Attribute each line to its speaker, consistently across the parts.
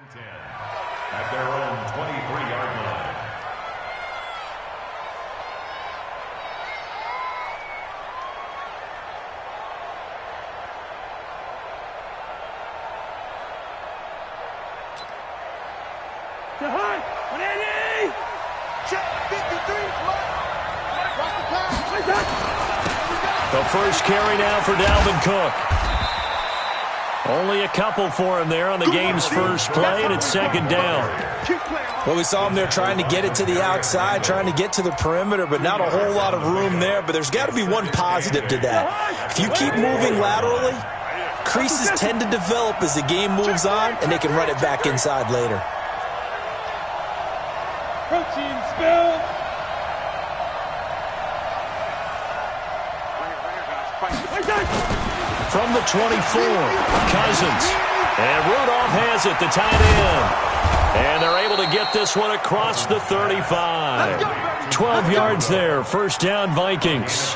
Speaker 1: At their own 23-yard line.
Speaker 2: To Hunt! 180! Check 53!
Speaker 3: The first carry now for Dalvin Cook. Only a couple for him there on the game's first play, and it's second down.
Speaker 4: Well, we saw him there trying to get it to the outside, trying to get to the perimeter, but not a whole lot of room there. But there's got to be one positive to that. If you keep moving laterally, creases tend to develop as the game moves on, and they can run it back inside later.
Speaker 2: Protein spill!
Speaker 3: From the 24, Cousins. And Rudolph has it, the tight end. And they're able to get this one across the 35. 12 yards there, first down Vikings.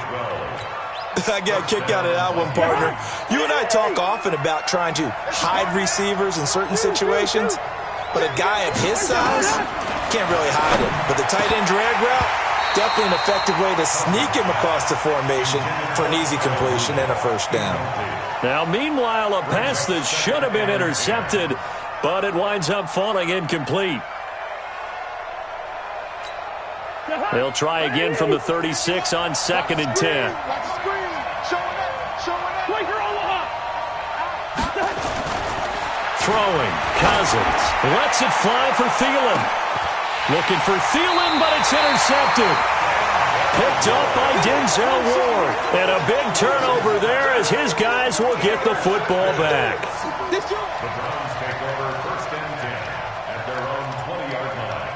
Speaker 4: I got a kick out of that one, partner. You and I talk often about trying to hide receivers in certain situations, but a guy of his size can't really hide it. But the tight end drag route, definitely an effective way to sneak him across the formation for an easy completion and a first down.
Speaker 3: Now, meanwhile, a pass that should have been intercepted, but it winds up falling incomplete. They'll try again from the 36 on 2nd and 10. Throwing, Cousins lets it fly for Thielen. Looking for Thielen, but it's intercepted. Picked up by Denzel Ward. And a big turnover there as his guys will get the football back.
Speaker 1: The Browns take over first and 10 at their own 20-yard line.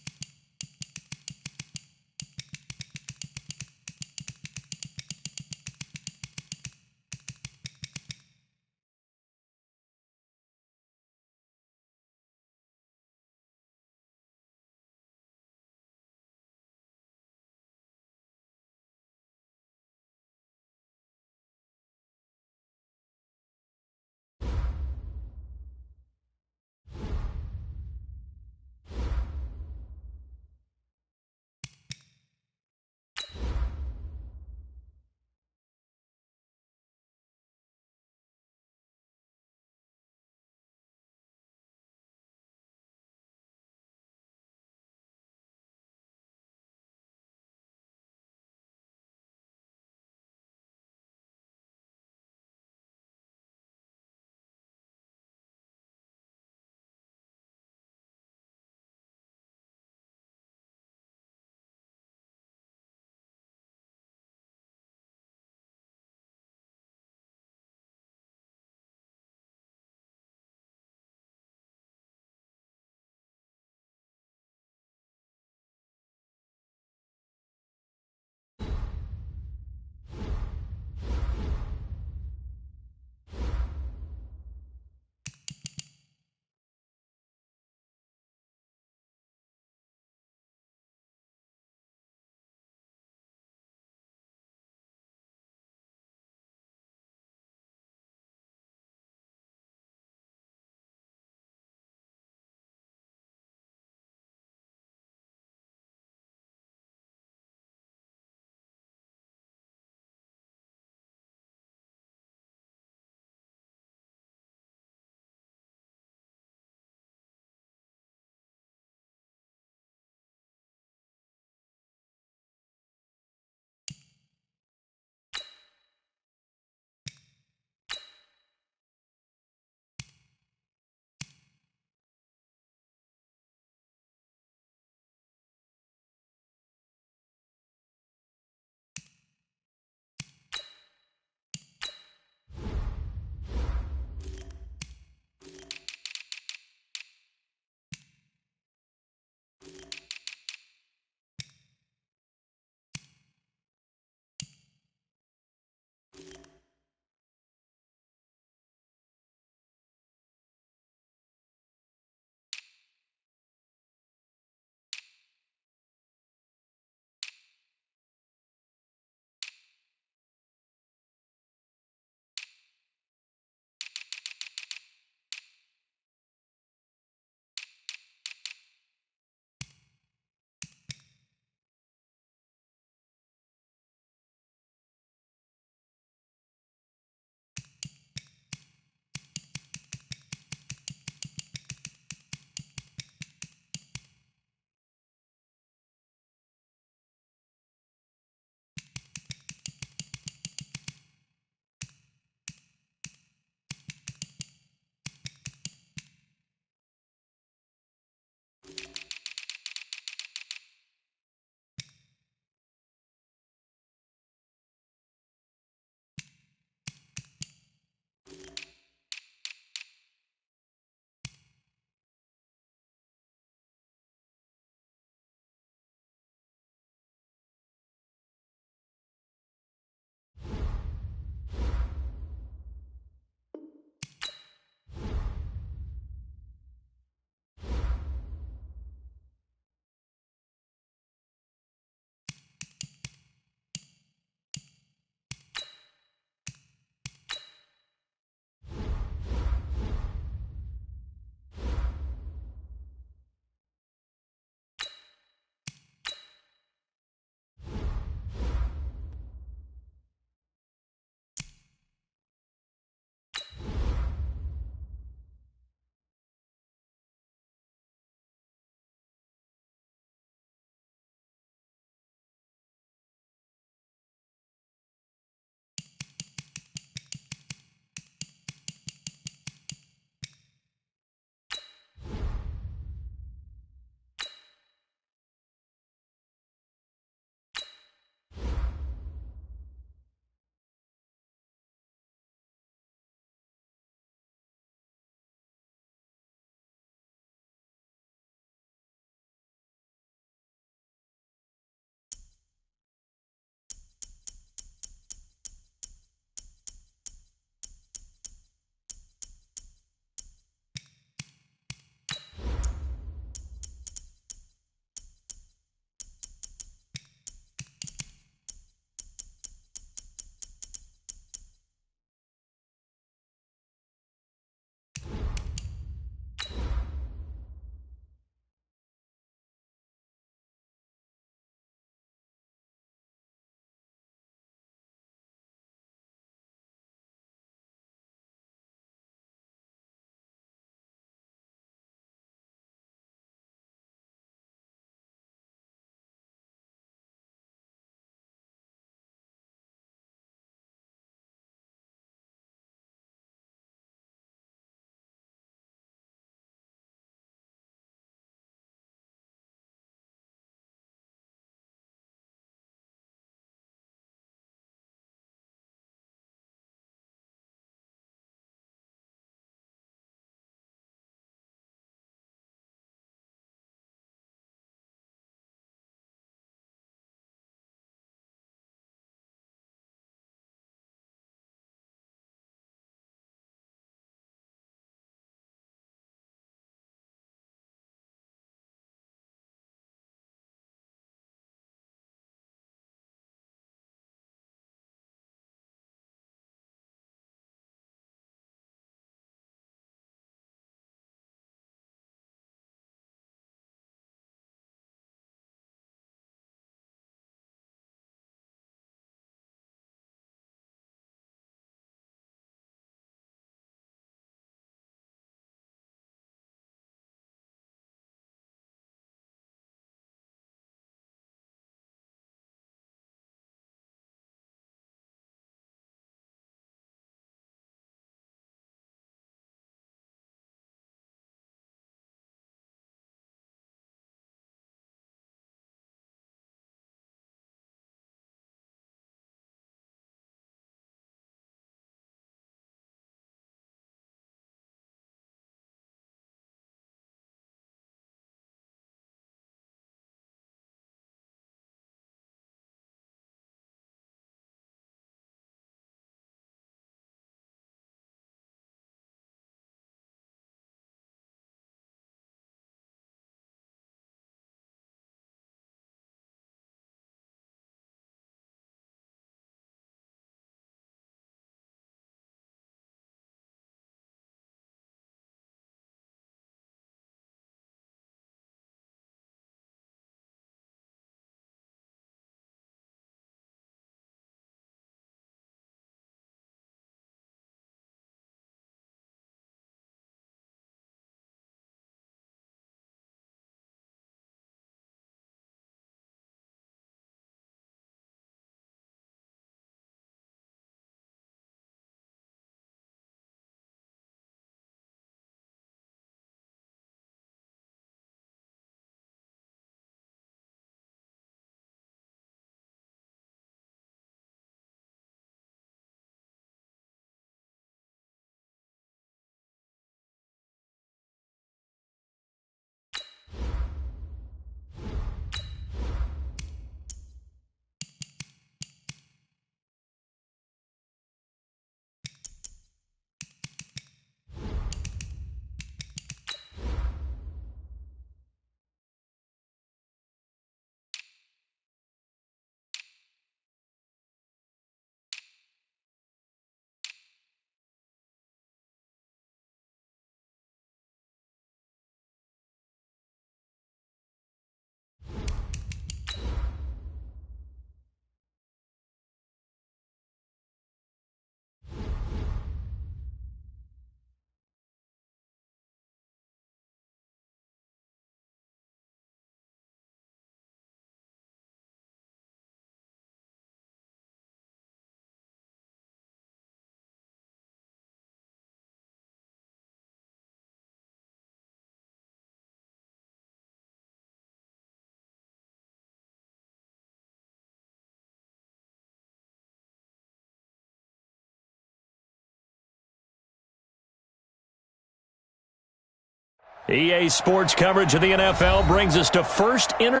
Speaker 3: EA Sports coverage of the NFL brings us to first inter.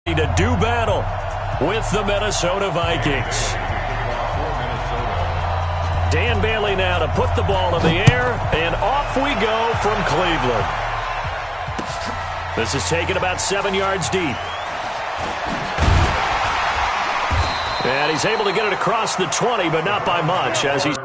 Speaker 3: To do battle with the Minnesota Vikings. Dan Bailey now to put the ball in the air, and off we go from Cleveland. This is taken about 7 yards deep. And he's able to get it across the 20, but not by much as he's...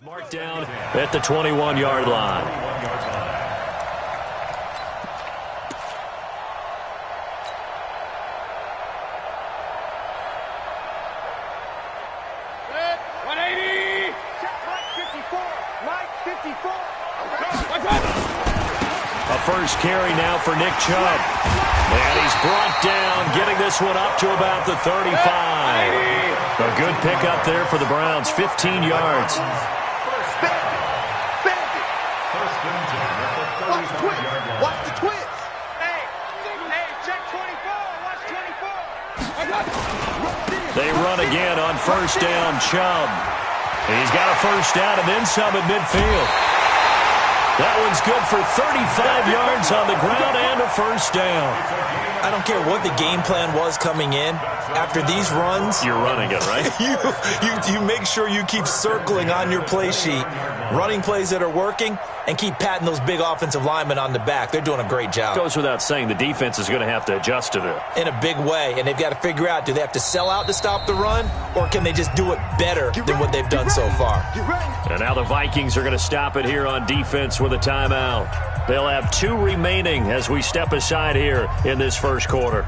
Speaker 3: Marked down at the 21-yard line.
Speaker 2: Good. 180. Mike 54. Mike 54.
Speaker 3: A first carry now for Nick Chubb. And he's brought down, getting this one up to about the 35. A good pickup there for the Browns, 15 yards.
Speaker 2: Watch the twins. Hey, check 24. Watch 24.
Speaker 3: They run again on first down, Chubb. He's got a first down and then some at midfield. That one's good for 35 yards on the ground and a first down.
Speaker 4: I don't care what the game plan was coming in. After these runs,
Speaker 3: you're running it, right?
Speaker 4: you make sure you keep circling on your play sheet, running plays that are working, and keep patting those big offensive linemen on the back. They're doing a great job.
Speaker 3: Goes without saying the defense is going to have to adjust to this.
Speaker 4: In a big way, and they've got to figure out, do they have to sell out to stop the run, or can they just do it better than what they've done so far?
Speaker 3: And now the Vikings are going to stop it here on defense with a timeout. They'll have 2 remaining as we step aside here in this first quarter.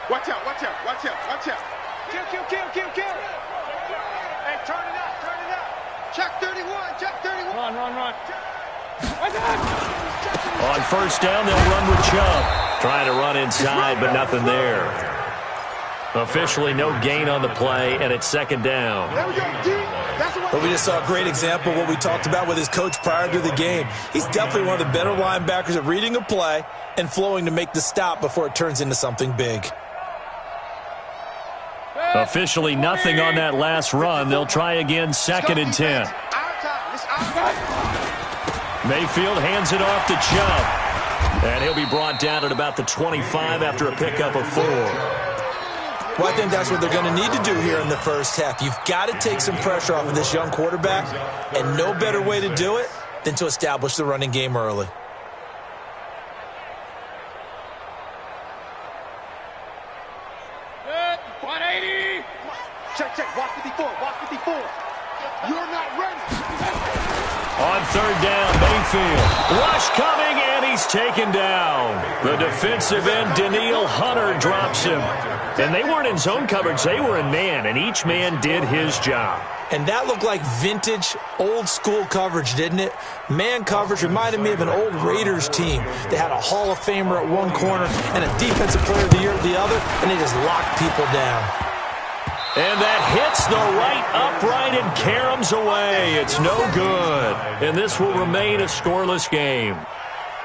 Speaker 2: Watch out. Kill. Hey, turn it up. Check 31. Run.
Speaker 3: On first down, they'll run with Chubb. Trying to run inside, but nothing there. Officially no gain on the play, and it's second down.
Speaker 2: There we go, D.
Speaker 4: But we just saw a great example of what we talked about with his coach prior to the game. He's definitely one of the better linebackers at reading a play and flowing to make the stop before it turns into something big.
Speaker 3: Officially nothing on that last run. They'll try again, second and 10. Mayfield hands it off to Chubb. And he'll be brought down at about the 25 after a pickup of 4.
Speaker 4: Well, I think that's what they're going to need to do here in the first half. You've got to take some pressure off of this young quarterback, and no better way to do it than to establish the running game early.
Speaker 2: Good. 180. Check. Walk 54. You're not ready.
Speaker 3: On third down, Mayfield. Rush coming, and he's taken down. The defensive end, Danielle Hunter, drops him. And they weren't in zone coverage. They were in man, and each man did his job.
Speaker 4: And that looked like vintage, old-school coverage, didn't it? Man coverage reminded me of an old Raiders team. They had a Hall of Famer at one corner and a Defensive Player of the Year at the other, and they just locked people down.
Speaker 3: And that hits the right upright and caroms away. It's no good. And this will remain a scoreless game.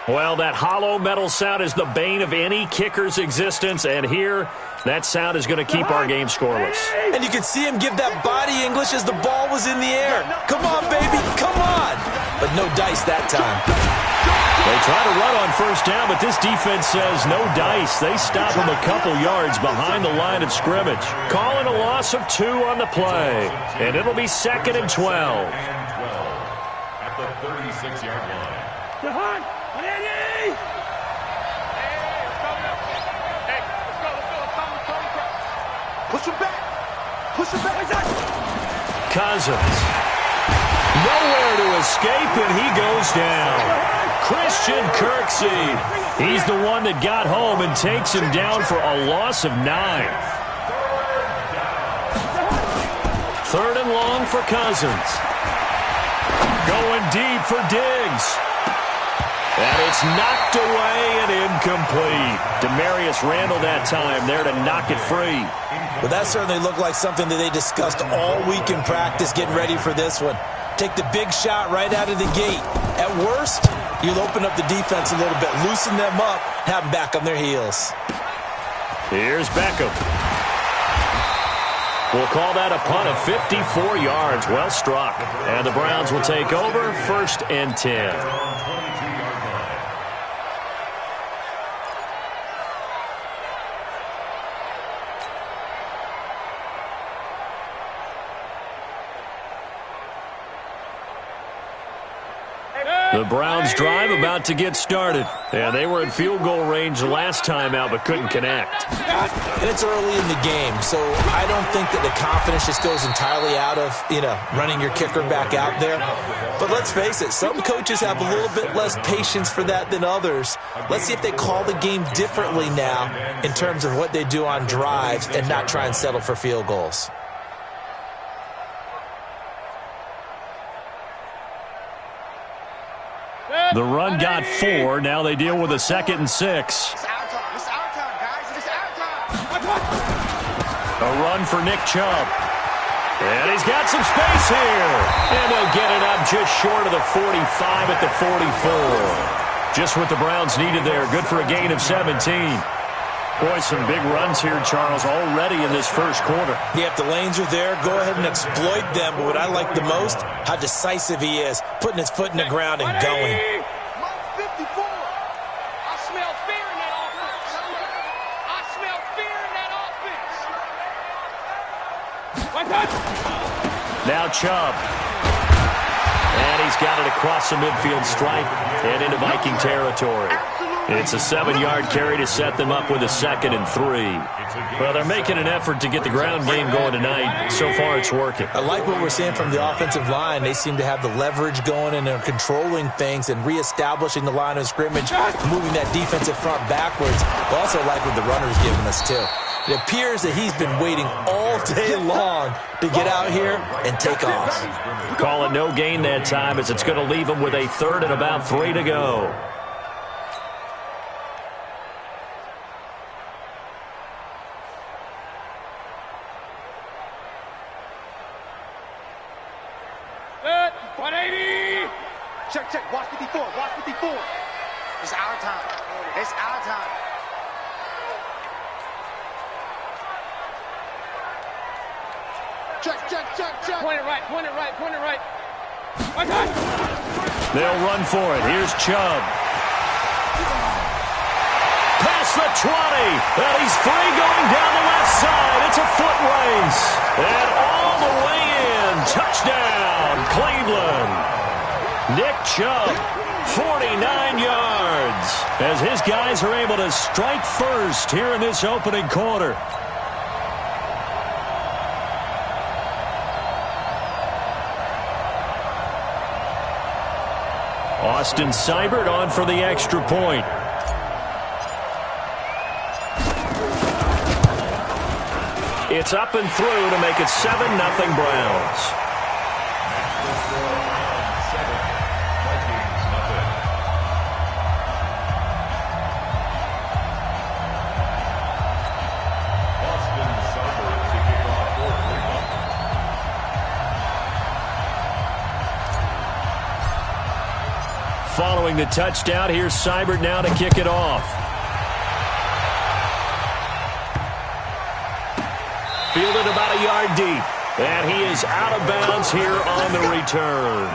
Speaker 3: Well, that hollow metal sound is the bane of any kicker's existence, and here, that sound is going to keep our game scoreless.
Speaker 4: And you can see him give that body English as the ball was in the air. Come on, baby, come on. But no dice that time.
Speaker 3: They try to run on first down, but this defense says no dice. They stop him a couple yards behind the line of scrimmage. Calling a loss of 2 on the play, and it'll be 2nd and 12.
Speaker 1: At the 36-yard line.
Speaker 2: Push him back. Push him back.
Speaker 3: Cousins. Nowhere to escape, and he goes down. Christian Kirksey. He's the one that got home and takes him down for a loss of 9. 3rd and long for Cousins. Going deep for Diggs. And it's knocked away and incomplete. Demarius Randall that time there to knock it free.
Speaker 4: Well, that certainly looked like something that they discussed all week in practice getting ready for this one. Take the big shot right out of the gate. At worst, you'll open up the defense a little bit, loosen them up, have them back on their heels.
Speaker 3: Here's Beckham. We'll call that a punt of 54 yards. Well struck. And the Browns will take over 1st and 10. The Browns drive about to get started. And they were in field goal range the last time out but couldn't connect.
Speaker 4: And it's early in the game, so I don't think that the confidence just goes entirely out of, running your kicker back out there. But let's face it, some coaches have a little bit less patience for that than others. Let's see if they call the game differently now in terms of what they do on drives and not try and settle for field goals.
Speaker 3: The run got 4. Now they deal with a 2nd and 6.
Speaker 2: It's our time. It's our time, guys. It's our time.
Speaker 3: A run for Nick Chubb. And he's got some space here. And they'll get it up just short of the 45 at the 44. Just what the Browns needed there. Good for a gain of 17. Boy, some big runs here, Charles, already in this first quarter.
Speaker 4: Yeah, if the lanes are there, go ahead and exploit them. But what I like the most, how decisive he is, putting his foot in the ground and going.
Speaker 2: 54. I smell fear in that offense. I smell fear in that offense.
Speaker 3: Now Chubb. And he's got it across the midfield stripe and into Viking territory. It's a 7-yard carry to set them up with a 2nd and 3. Well, they're making an effort to get the ground game going tonight. So far, it's working.
Speaker 4: I like what we're seeing from the offensive line. They seem to have the leverage going and they're controlling things and reestablishing the line of scrimmage, moving that defensive front backwards. I also like what the runner's giving us, too. It appears that he's been waiting all day long to get out here and take off.
Speaker 3: Call it no gain that time as it's going to leave him with a 3rd and about 3 to go.
Speaker 2: Check. Watch 54. Watch 54. It's our time. It's our time. Check. Point it right.
Speaker 3: They'll run for it. Here's Chubb. Past the 20. And he's free going down the left side. It's a foot race. And all the way in. Touchdown, Cleveland. Nick Chubb, 49 yards, as his guys are able to strike first here in this opening quarter. Austin Seibert on for the extra point. It's up and through to make it 7-0 Browns. following the touchdown. Here's Seibert now to kick it off. Fielded about a yard deep. And he is out of bounds here on the return.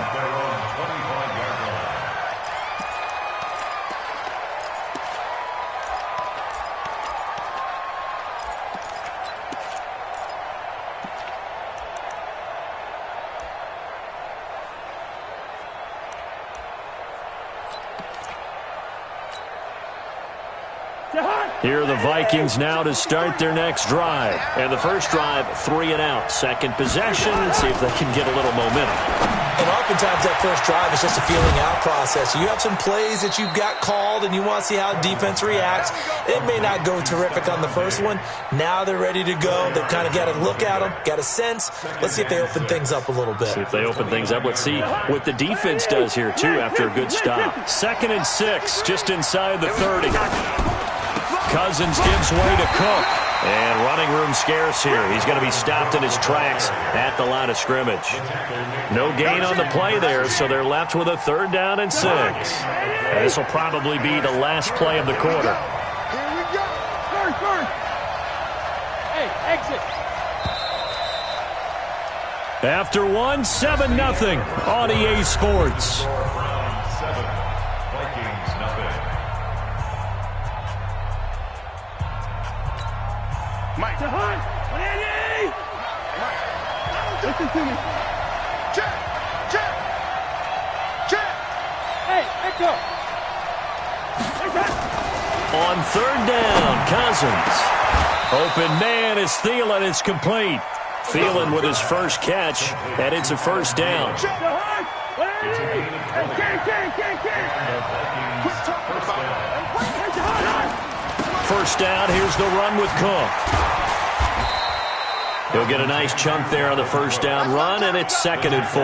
Speaker 3: Here are the Vikings now to start their next drive. And the first drive, 3 and out. Second possession, see if they can get a little momentum.
Speaker 4: And oftentimes that first drive is just a feeling out process. You have some plays that you've got called and you want to see how defense reacts. It may not go terrific on the first one. Now they're ready to go. They've kind of got to look at them, got a sense. Let's see if they open things up a little bit.
Speaker 3: See if they open things up. Let's see what the defense does here, too, after a good stop. 2nd and 6, just inside the 30. Cousins gives way to Cook. And running room scarce here. He's going to be stopped in his tracks at the line of scrimmage. No gain on the play there, so they're left with a 3rd down and 6. And this will probably be the last play of the quarter.
Speaker 2: Here we go. First. Hey, exit.
Speaker 3: After 1, 7-0 on EA Sports.
Speaker 1: Round 7, Vikings nothing.
Speaker 2: Mike. To Hunt. Listen to me. Check. Hey, echo.
Speaker 3: On 3rd down, Cousins. Open man is Thielen. It's complete. Thielen with his first catch, and it's a 1st down. First down, here's the run with Cook. He'll get a nice chunk there on the 1st down run, and it's 2nd and 4.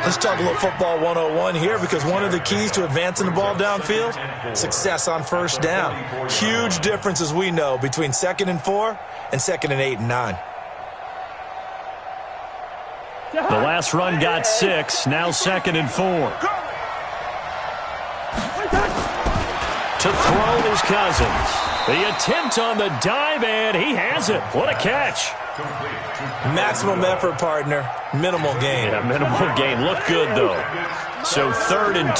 Speaker 4: Let's talk a little football 101 here, because one of the keys to advancing the ball downfield, success on 1st down. Huge difference, as we know, between 2nd and 4 and 2nd and 8 and 9.
Speaker 3: The last run got 6, now 2nd and 4. To throw is Cousins. The attempt on the dive, and he has it. What a catch.
Speaker 4: Maximum effort, partner. Minimal gain.
Speaker 3: Yeah, minimal gain. Looked good, though. So 3rd and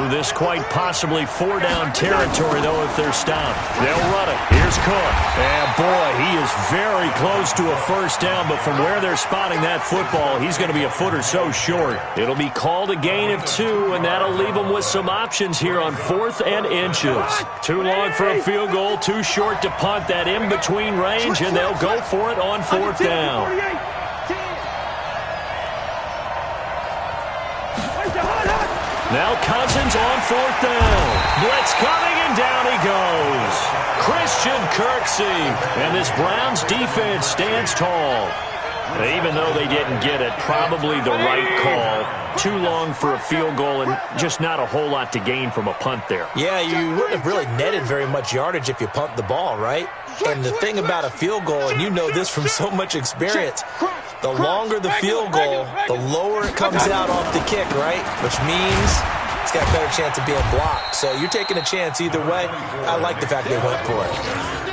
Speaker 3: 2. This quite possibly 4-down territory, though, if they're stopped. They'll run it. Here's Cook. And, boy, he is very close to a 1st down, but from where they're spotting that football, he's going to be a foot or so short. It'll be called a gain of 2, and that'll leave them with some options here on 4th and inches. Too long for a field goal, too short to punt, that in-between range, and they'll go for it on 4th down. Now Cousins on 4th down. Blitz coming, and down he goes. Christian Kirksey. And this Browns defense stands tall. Even though they didn't get it, probably the right call. Too long for a field goal and just not a whole lot to gain from a punt there.
Speaker 4: Yeah, you wouldn't have really netted very much yardage if you pumped the ball, right? And the thing about a field goal, and you know this from so much experience, the longer the field goal, the lower it comes out off the kick, right? Which means it's got a better chance of being blocked. So you're taking a chance either way. I like the fact they went for it.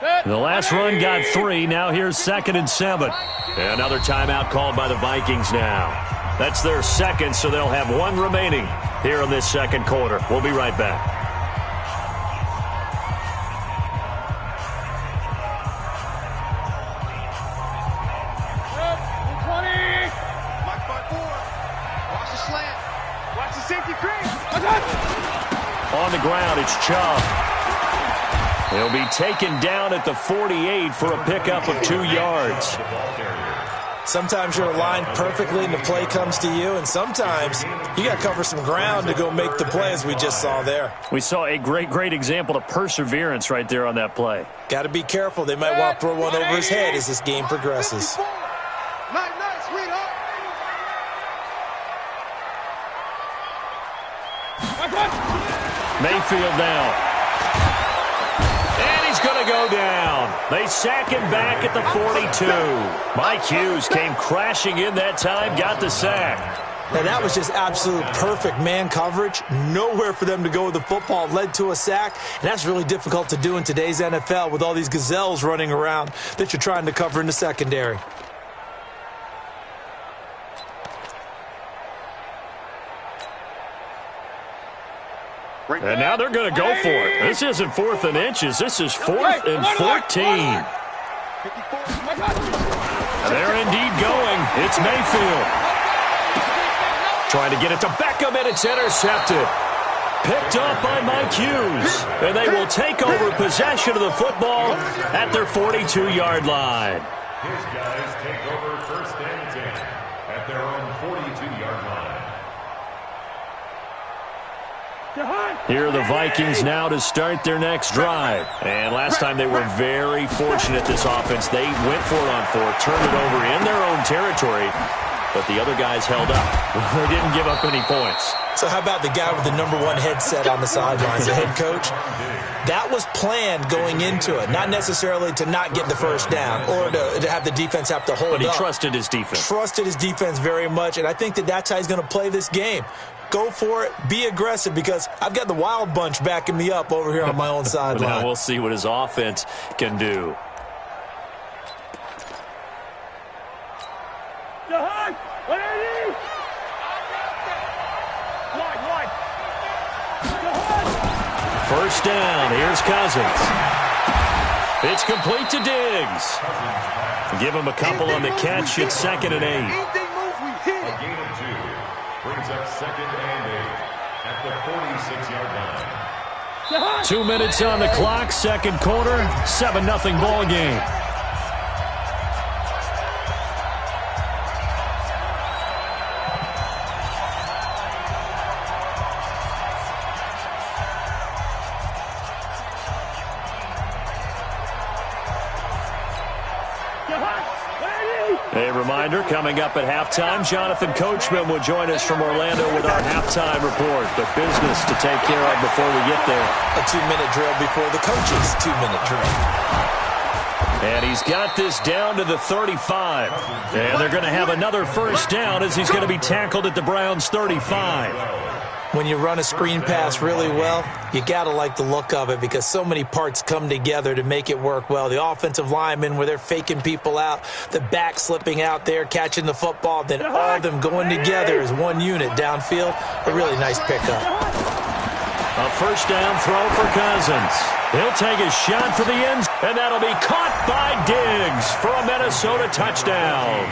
Speaker 3: The last run got 3. Now here's 2nd and 7. Another timeout called by the Vikings now. That's their second, so they'll have 1 remaining here in this second quarter. We'll be right back. On the ground, it's Chubb. He'll be taken down at the 48 for a pickup of 2 yards.
Speaker 4: Sometimes you're aligned perfectly and the play comes to you, and sometimes you got to cover some ground to go make the play, as we just saw there.
Speaker 3: We saw a great example of perseverance right there on that play.
Speaker 4: Got to be careful. They might want to throw one over his head as this game progresses.
Speaker 3: Mayfield now. And he's going to go down. They sack him back at the 42. Mike Hughes came crashing in that time, got the sack.
Speaker 4: Now, that was just absolute perfect man coverage. Nowhere for them to go with the football. Led to a sack, and that's really difficult to do in today's NFL with all these gazelles running around that you're trying to cover in the secondary.
Speaker 3: And now they're going to go for it. This isn't 4th and inches. This is 4th and 14. They're indeed going. It's Mayfield. Trying to get it to Beckham, and it's intercepted. Picked up by Mike Hughes. And they will take over possession of the football at their 42-yard line.
Speaker 1: His guys take over 1st and 10 at their own 42-yard line.
Speaker 3: Here are the Vikings now to start their next drive. And last time they were very fortunate, this offense. They went for it on 4, turned it over in their own territory, but the other guys held up. They didn't give up any points.
Speaker 4: So how about the guy with the #1 headset on the sidelines, the head coach? That was planned going into it, not necessarily to not get the first down or to have the defense have to hold up.
Speaker 3: But he trusted his defense.
Speaker 4: Trusted his defense very much, and I think that's how he's going to play this game. Go for it. Be aggressive, because I've got the wild bunch backing me up over here on my own sideline.
Speaker 3: Now we'll see what his offense can do. First down. Here's Cousins. It's complete to Diggs. Give him a couple on the catch. It's 2nd and 8.
Speaker 1: A gain of 2 brings up 2nd and 8 at the 46-yard line.
Speaker 3: 2 minutes on the clock, second quarter, 7-0 ball game. A reminder, coming up at halftime, Jonathan Coachman will join us from Orlando with our halftime report. But business to take care of before we get there.
Speaker 4: A 2-minute drill before the coach's 2-minute drill.
Speaker 3: And he's got this down to the 35. And they're going to have another first down as he's going to be tackled at the Browns' 35.
Speaker 4: When you run a screen pass really well, you got to like the look of it, because so many parts come together to make it work well. The offensive linemen, where they're faking people out, the back slipping out there, catching the football, then all of them going together as one unit downfield. A really nice pickup.
Speaker 3: A first down throw for Cousins. He'll take a shot for the end, and that'll be caught by Diggs for a Minnesota touchdown.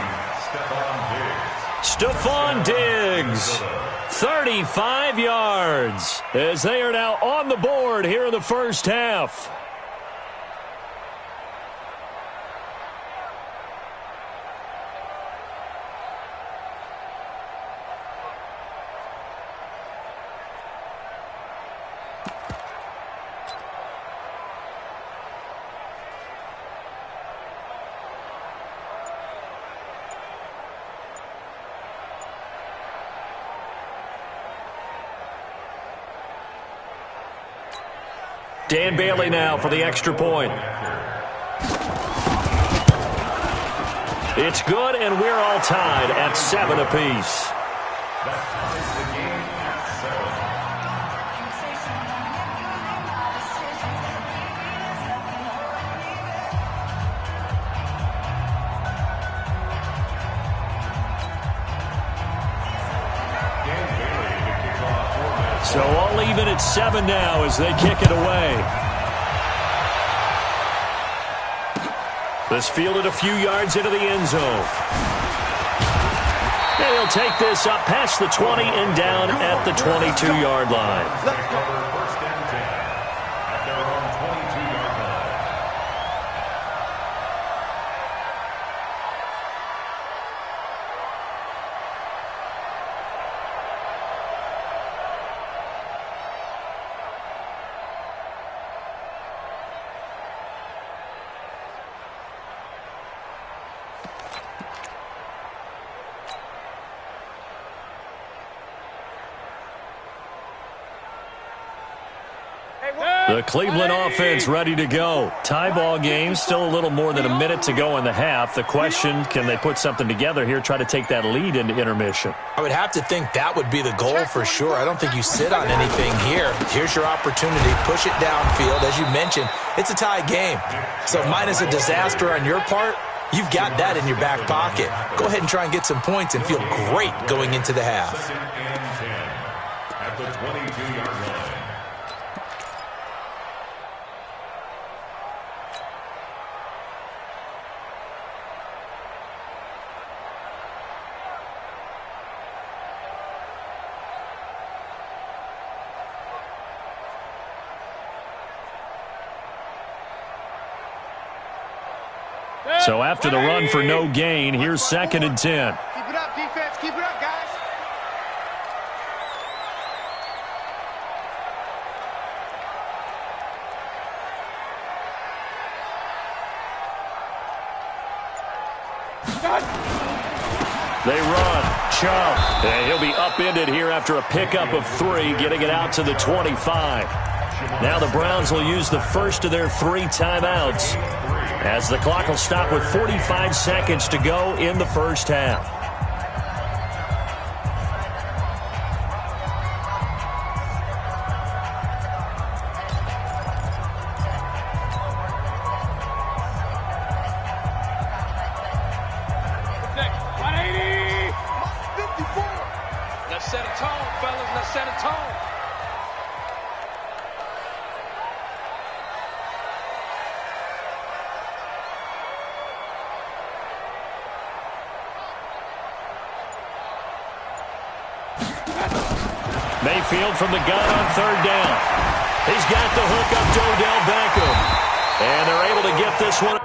Speaker 3: Stephon Diggs. 35 yards as they are now on the board here in the first half. Dan Bailey now for the extra point. It's good, and we're all tied at 7 apiece.
Speaker 1: That ties the game at 7.
Speaker 3: So all even at 7 now as they kick it away. This fielded a few yards into the end zone. And he'll take this up past the 20 and down at the 22-yard line.
Speaker 1: First and 10 at their own 22-yard line.
Speaker 3: The Cleveland offense ready to go. Tie ball game, still a little more than a minute to go in the half. The question, can they put something together here, try to take that lead into intermission?
Speaker 4: I would have to think that would be the goal for sure. I don't think you sit on anything here. Here's your opportunity. Push it downfield. As you mentioned, it's a tie game. So minus a disaster on your part, you've got that in your back pocket. Go ahead and try and get some points and feel great going into the half.
Speaker 1: Second and 10 at the 22-yard line.
Speaker 3: So after the run for no gain, here's 2nd and 10.
Speaker 2: Keep it up, defense. Keep it up, guys.
Speaker 3: They run. Chubb. And he'll be upended here after a pickup of 3, getting it out to the 25. Now the Browns will use the first of their 3 timeouts, as the clock will stop with 45 seconds to go in the first half.
Speaker 2: Let's set a tone, fellas. Let's set a tone.
Speaker 3: Mayfield from the gun on 3rd down. He's got the hook up to Odell Beckham. And they're able to get this one.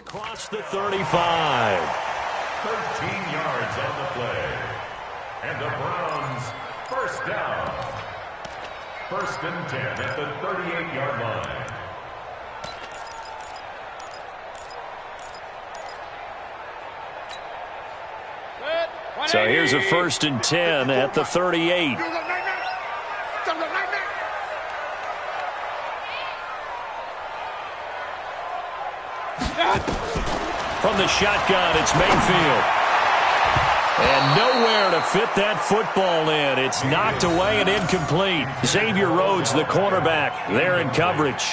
Speaker 3: Across the 35.
Speaker 1: 13 yards on the play. And the Browns, first down. 1st and 10 at the 38-yard line.
Speaker 3: So here's a 1st and 10 at the 38. From the shotgun, it's Mayfield. And nowhere to fit that football in. It's knocked away and incomplete. Xavier Rhodes, the cornerback, there in coverage.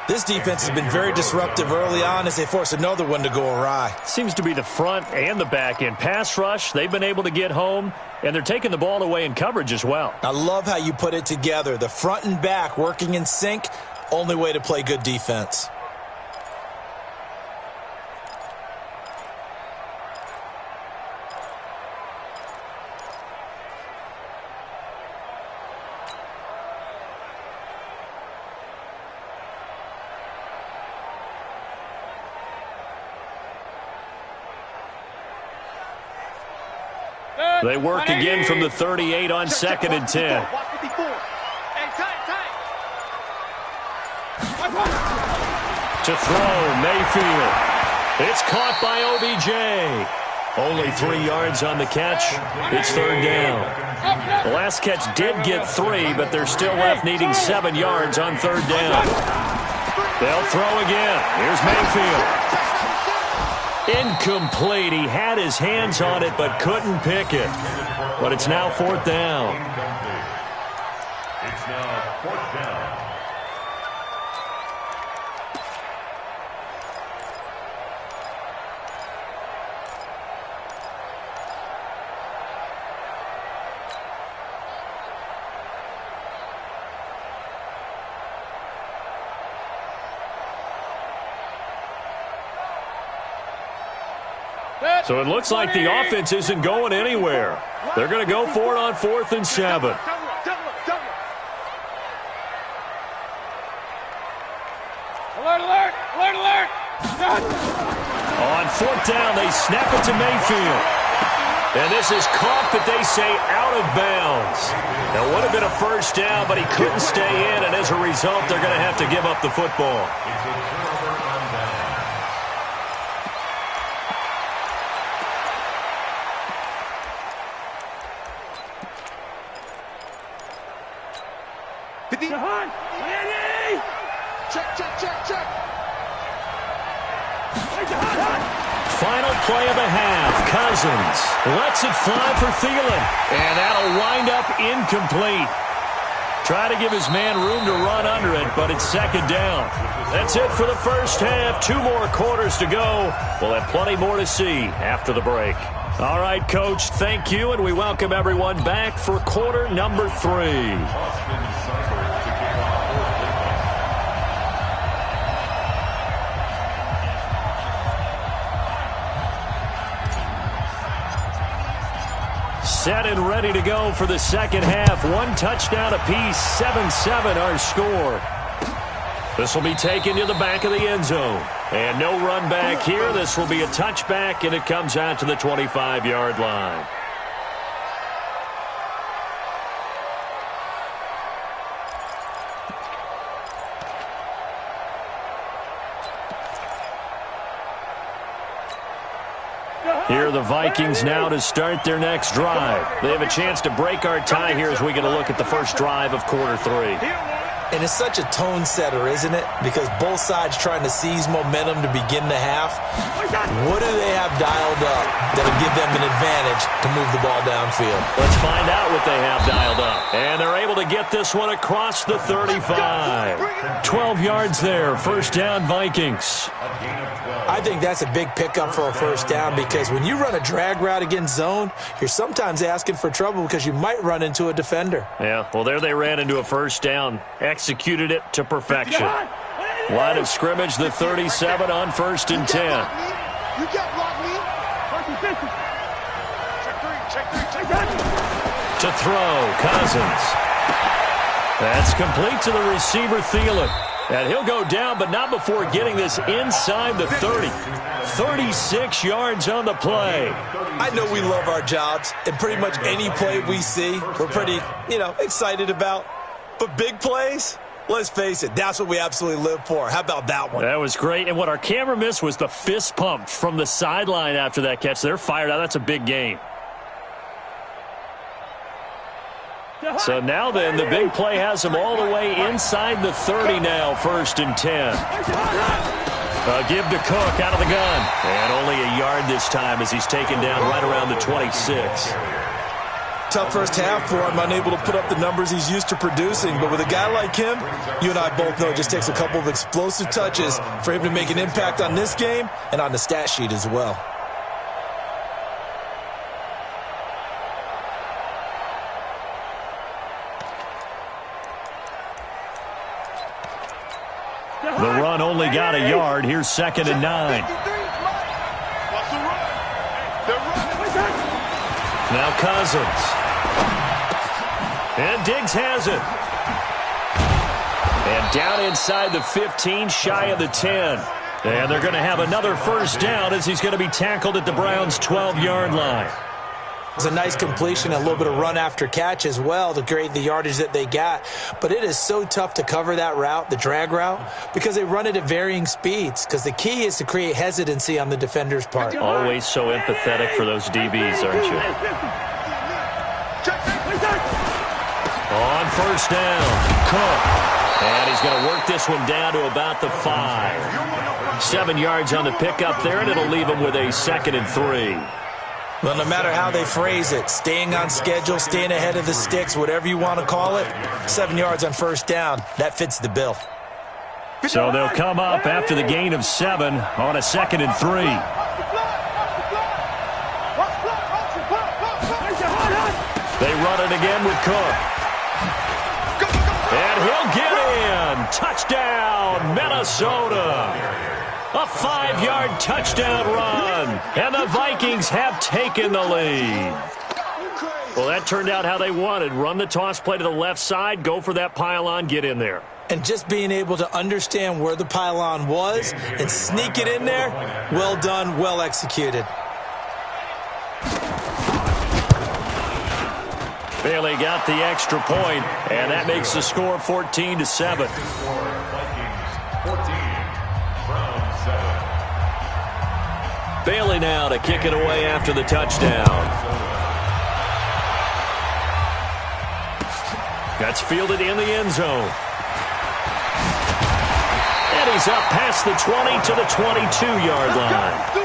Speaker 4: This defense has been very disruptive early on as they force another one to go awry.
Speaker 3: Seems to be the front and the back end. Pass rush, they've been able to get home, and they're taking the ball away in coverage as well.
Speaker 4: I love how you put it together. The front and back working in sync, only way to play good defense.
Speaker 3: They work again from the 38 on 2nd and 10. To throw, Mayfield. It's caught by OBJ. Only 3 yards on the catch. It's 3rd down. The last catch did get 3, but they're still left needing 7 yards on 3rd down. They'll throw again. Here's Mayfield. Incomplete. He had his hands on it, but couldn't pick it. But it's now 4th down.
Speaker 1: It's now 4th down.
Speaker 3: So it looks like the offense isn't going anywhere. They're going to go for it on 4th and 7.
Speaker 2: Alert, alert, alert, alert.
Speaker 3: On 4th down, they snap it to Mayfield. And this is caught, but they say out of bounds. It would have been a 1st down, but he couldn't stay in, and as a result, they're going to have to give up the football.
Speaker 2: Check.
Speaker 3: Final play of the half. Cousins lets it fly for Thielen. And that'll wind up incomplete. Try to give his man room to run under it, but it's 2nd down. That's it for the first half. 2 more quarters to go. We'll have plenty more to see after the break. All right, Coach, thank you, and we welcome everyone back for quarter number 3. Set and ready to go for the 2nd half. 1 touchdown apiece, 7-7 our score. This will be taken to the back of the end zone. And no run back here. This will be a touchback, and it comes out to the 25-yard line. Here are the Vikings now to start their next drive. They have a chance to break our tie here as we get a look at the first drive of quarter 3.
Speaker 4: And it's such a tone setter, isn't it? Because both sides trying to seize momentum to begin the half. What do they have dialed up that'll give them an advantage to move the ball downfield?
Speaker 3: Let's find out what they have dialed up. And they're able to get this one across the 35. 12 yards there. 1st down, Vikings.
Speaker 4: I think that's a big pickup for a 1st down because when you run a drag route against zone, you're sometimes asking for trouble because you might run into a defender.
Speaker 3: Yeah, well, there they ran into a 1st down. Executed it to perfection. Line of scrimmage, the 37 on 1st and 10.
Speaker 2: You can't block me. Check 3.
Speaker 3: To throw, Cousins. That's complete to the receiver, Thielen. And he'll go down, but not before getting this inside the 30. 36 yards on the play.
Speaker 4: I know we love our jobs, and pretty much any play we see, we're pretty, excited about. But big plays, let's face it, that's what we absolutely live for. How about that one?
Speaker 3: That was great. And what our camera missed was the fist pump from the sideline after that catch. They're fired out. That's a big game. So now then, the big play has him all the way inside the 30 now, 1st and 10. Give to Cook out of the gun. And only a yard this time as he's taken down right around the 26.
Speaker 4: Tough first half for him, unable to put up the numbers he's used to producing. But with a guy like him, you and I both know it just takes a couple of explosive touches for him to make an impact on this game and on the stat sheet as well.
Speaker 3: The run only got a yard. Here's 2nd and 9. Now Cousins. And Diggs has it. And down inside the 15, shy of the 10. And they're going to have another 1st down as he's going to be tackled at the Browns' 12-yard line.
Speaker 4: It's a nice completion, a little bit of run after catch as well to create the yardage that they got. But it is so tough to cover that route, the drag route, because they run it at varying speeds. Because the key is to create hesitancy on the defender's part.
Speaker 3: Always so empathetic for those DBs, aren't you? On first down, Cook. And he's going to work this one down to about the 5. 7 yards on the pickup there, and it'll leave him with a 2nd and 3.
Speaker 4: Well, no matter how they phrase it, staying on schedule, staying ahead of the sticks, whatever you want to call it, 7 yards on first down, that fits the bill.
Speaker 3: So they'll come up after the gain of 7 on a 2nd and 3. They run it again with Cook. And he'll get in. Touchdown, Minnesota. A 5-yard touchdown run. And the Vikings have taken the lead. Well, that turned out how they wanted. Run the toss play to the left side, go for that pylon, get in there.
Speaker 4: And just being able to understand where the pylon was and sneak it in there, well done, well executed.
Speaker 3: Bailey got the extra point, and that makes the score 14-7. Bailey now to kick it away after the touchdown. That's fielded in the end zone. And he's up past the 20 to the 22-yard line.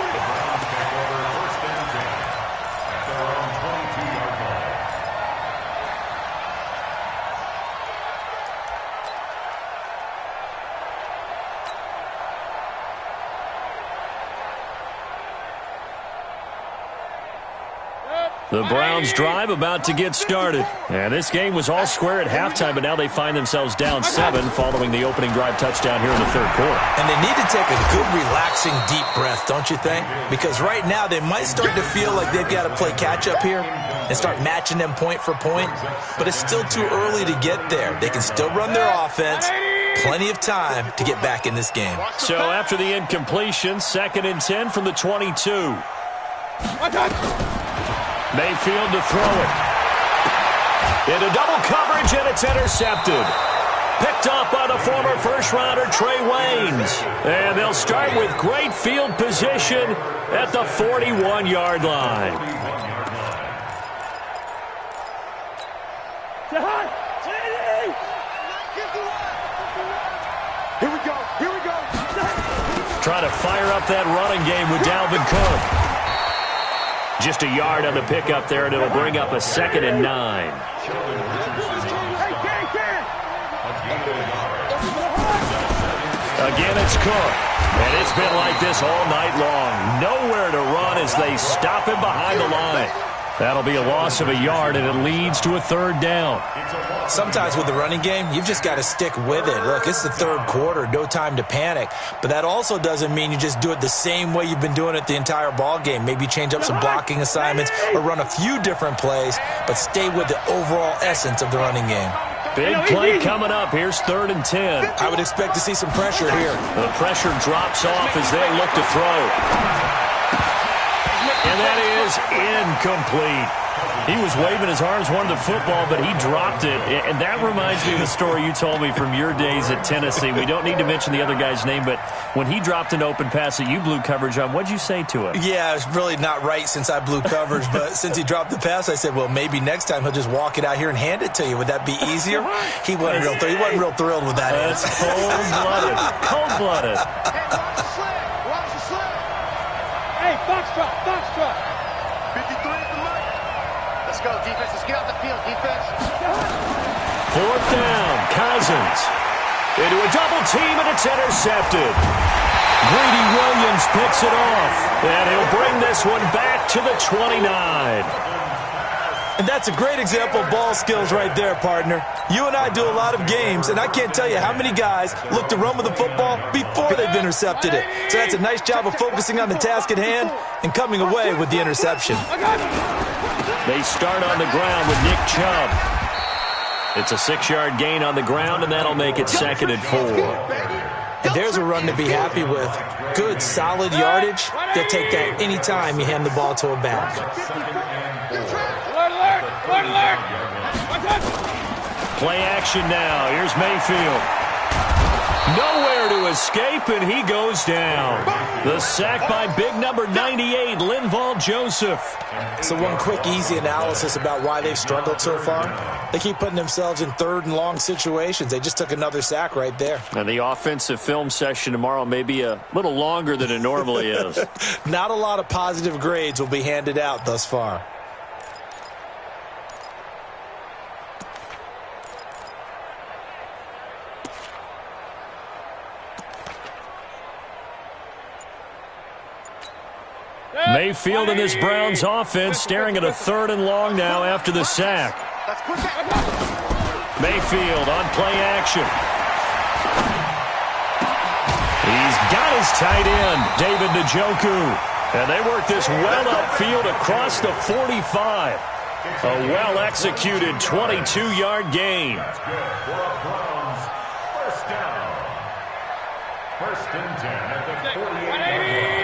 Speaker 3: The Browns drive about to get started. And this game was all square at halftime, but now they find themselves down 7 following the opening drive touchdown here in the third quarter.
Speaker 4: And they need to take a good, relaxing, deep breath, don't you think? Because right now they might start to feel like they've got to play catch-up here and start matching them point for point. But it's still too early to get there. They can still run their offense. Plenty of time to get back in this game.
Speaker 3: So after the incompletion, 2nd and 10 from the 22. Mayfield to throw it. Into double coverage, and it's intercepted. Picked up by the former first-rounder Trey Waynes. And they'll start with great field position at the 41-yard line.
Speaker 2: Here we go. Here we go.
Speaker 3: Trying to fire up that running game with Dalvin Cook. Just a yard on the pickup there, and it'll bring up a 2nd and 9. Again, it's Cook. And it's been like this all night long. Nowhere to run as they stop him behind the line. That'll be a loss of a yard, and it leads to a 3rd down.
Speaker 4: Sometimes with the running game, you've just got to stick with it. Look, it's the third quarter, no time to panic. But that also doesn't mean you just do it the same way you've been doing it the entire ball game. Maybe change up some blocking assignments or run a few different plays, but stay with the overall essence of the running game.
Speaker 3: Big play coming up. Here's 3rd and 10.
Speaker 4: I would expect to see some pressure here.
Speaker 3: The pressure drops off as they look to throw. And that is incomplete. He was waving his arms, wanted the football, but he dropped it. And that reminds me of the story you told me from your days at Tennessee. We don't need to mention the other guy's name, but when he dropped an open pass that you blew coverage on, what'd you say to him?
Speaker 4: Yeah, it's really not right since I blew coverage, but since he dropped the pass, I said, well, maybe next time he'll just walk it out here and hand it to you. Would that be easier? He wasn't real thrilled with that.
Speaker 3: That's cold-blooded. Cold-blooded.
Speaker 2: Watch the slip. Hey, foxtrot. 53 at the line. Let's go, defense. Let's get off the field, defense.
Speaker 3: 4th down, Cousins. Into a double team, and it's intercepted. Greedy Williams picks it off, and he'll bring this one back to the 29.
Speaker 4: And that's a great example of ball skills right there, partner. You and I do a lot of games, and I can't tell you how many guys look to run with the football before they've intercepted it. So that's a nice job of focusing on the task at hand and coming away with the interception.
Speaker 3: They start on the ground with Nick Chubb. It's a 6-yard gain on the ground, and that'll make it 2nd and 4.
Speaker 4: And there's a run to be happy with. Good, solid yardage. They'll take that any time you hand the ball to a back.
Speaker 3: Play action now. Here's Mayfield. Nowhere to escape, and he goes down. The sack by big number 98, Linval Joseph.
Speaker 4: So one quick, easy analysis about why they've struggled so far. They keep putting themselves in third and long situations. They just took another sack right there.
Speaker 3: And the offensive film session tomorrow may be a little longer than it normally is.
Speaker 4: Not a lot of positive grades will be handed out thus far.
Speaker 3: Mayfield in this Browns offense staring at a third and long now after the sack. Mayfield on play action. He's got his tight end, David Njoku. And they work this well upfield across the 45. A well-executed 22-yard gain.
Speaker 1: First down. First and 10 at the 48-yard line.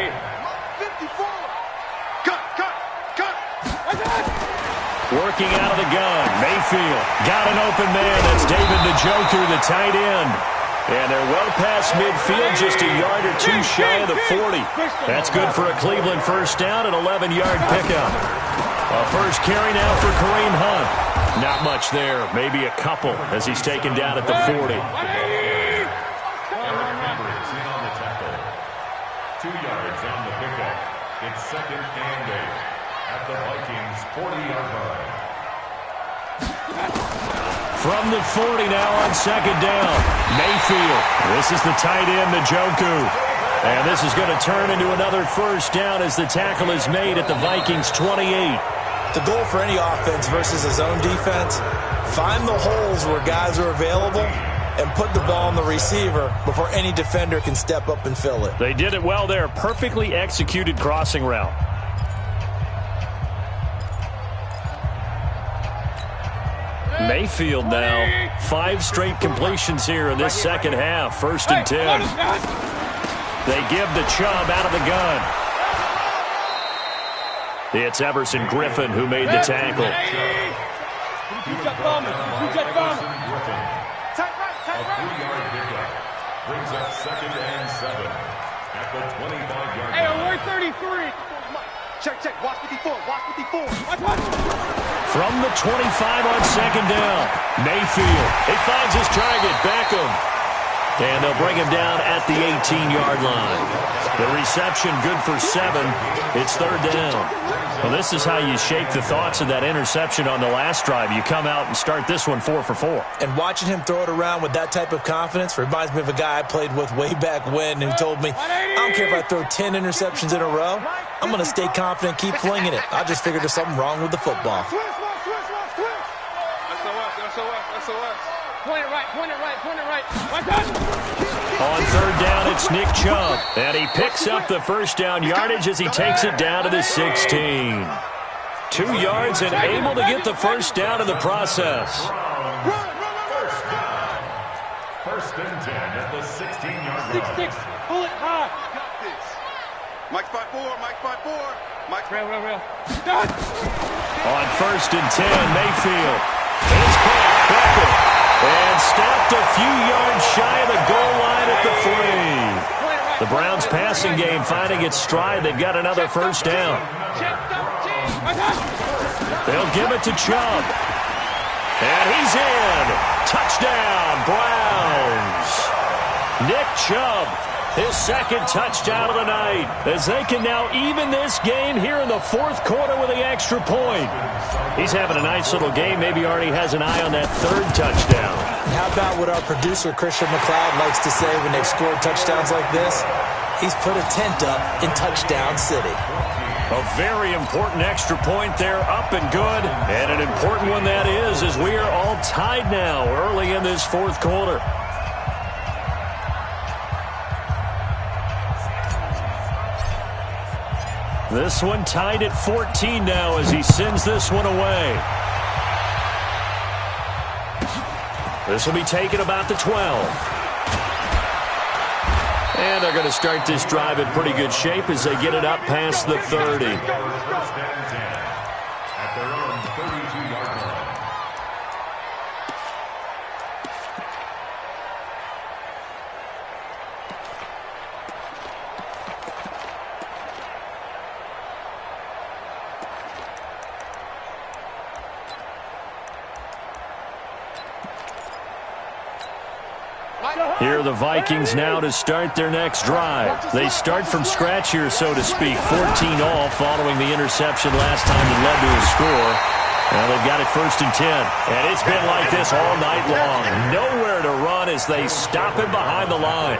Speaker 3: Working out of the gun, Mayfield got an open man. That's David Njoku, the tight end. And they're well past midfield, just a yard or two shy of the 40. That's good for a Cleveland first down, an 11-yard pickup. A first carry now for Kareem Hunt. Not much there, maybe a couple as he's taken down at the 40.
Speaker 1: It's in on the tackle. 2 yards on the pickup. It's second and 8 at the Vikings' 40-yard line.
Speaker 3: From the 40 now on second down. Mayfield. This is the tight end, Njoku. And this is going to turn into another first down as the tackle is made at the Vikings' 28.
Speaker 4: The goal for any offense versus a zone defense, find the holes where guys are available and put the ball on the receiver before any defender can step up and fill it.
Speaker 3: They did it well there. Perfectly executed crossing route. Mayfield now. 5 straight completions here in this second half. First and 10. They give the Chubb out of the gun. It's Everson Griffin who made the tackle.
Speaker 1: A 3-yard pickup brings up second and 7 at the 25-yard line.
Speaker 2: Hey, we're 33. Check, watch 54, watch 54. Watch.
Speaker 3: From the 25 on second down. Mayfield. He finds his target, Beckham. And they'll bring him down at the 18-yard line. The reception good for 7. It's third down. Well, this is how you shake the thoughts of that interception on the last drive. You come out and start this one 4 for 4.
Speaker 4: And watching him throw it around with that type of confidence reminds me of a guy I played with way back when who told me, I don't care if I throw 10 interceptions in a row. I'm going to stay confident, keep flinging it. I just figured there's something wrong with the football.
Speaker 2: Point it right.
Speaker 3: On third down, it's Nick Chubb. And he picks up the first down yardage as he takes it down to the 16. 2 yards and able to get the first down in the process.
Speaker 1: First and 10 at the 16-yard line.
Speaker 2: 6-6. Pull it high.
Speaker 5: Mike's by 4. Mike's
Speaker 2: Real.
Speaker 3: On first and 10, Mayfield. It's caught. Beckham. And stopped a few yards shy of the goal line at the 3. The Browns passing game finding its stride. They've got another first down. They'll give it to Chubb. And he's in. Touchdown, Browns. Nick Chubb, his second touchdown of the night, as they can now even this game here in the fourth quarter with the extra point. He's having a nice little game. Maybe already has an eye on that third touchdown.
Speaker 4: How about what our producer, Christian McLeod, likes to say when they've scored touchdowns like this? He's put a tent up in Touchdown City.
Speaker 3: A very important extra point there, up and good. And an important one that is, as we are all tied now early in this fourth quarter. This one tied at 14 now as he sends this one away. This will be taken about the 12. And they're going to start this drive in pretty good shape as they get it up past the 30.
Speaker 1: First and 10 at their own 32-yard line.
Speaker 3: Here are the Vikings now to start their next drive. They start from scratch here, so to speak. 14 all following the interception last time that led to a score. Now they've got it 1st and 10. And it's been like this all night long. Nowhere to run as they stop him behind the line.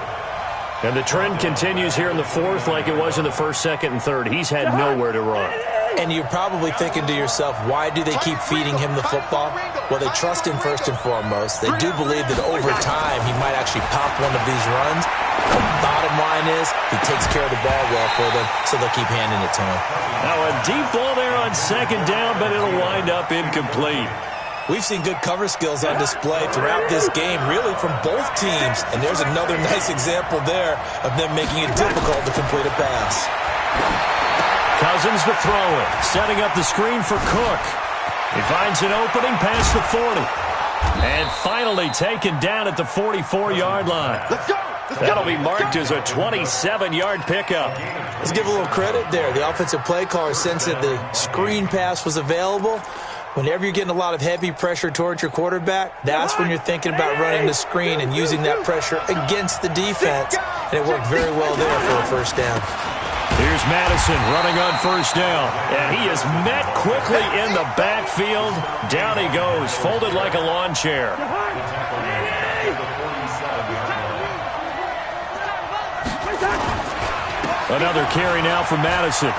Speaker 3: And the trend continues here in the 4th like it was in the 1st, 2nd, and 3rd. He's had nowhere to run.
Speaker 4: And you're probably thinking to yourself, why do they keep feeding him the football? Well, they trust him first and foremost. They do believe that over time he might actually pop one of these runs. The bottom line is he takes care of the ball well for them, so they'll keep handing it to him.
Speaker 3: Now a deep ball there on 2nd down, but it'll wind up incomplete.
Speaker 4: We've seen good cover skills on display throughout this game, really from both teams. And there's another nice example there of them making it difficult to complete a pass.
Speaker 3: Cousins to throw it, setting up the screen for Cook. He finds an opening past the 40. And finally taken down at the 44-yard line. That'll be marked as a 27-yard pickup.
Speaker 4: Let's give a little credit there. The offensive play caller sensed that the screen pass was available. Whenever you're getting a lot of heavy pressure towards your quarterback, that's when you're thinking about running the screen and using that pressure against the defense. And it worked very well there for a 1st down.
Speaker 3: Here's Madison running on 1st down. And he is met quickly in the backfield. Down he goes, folded like a lawn chair. Another carry now for Madison.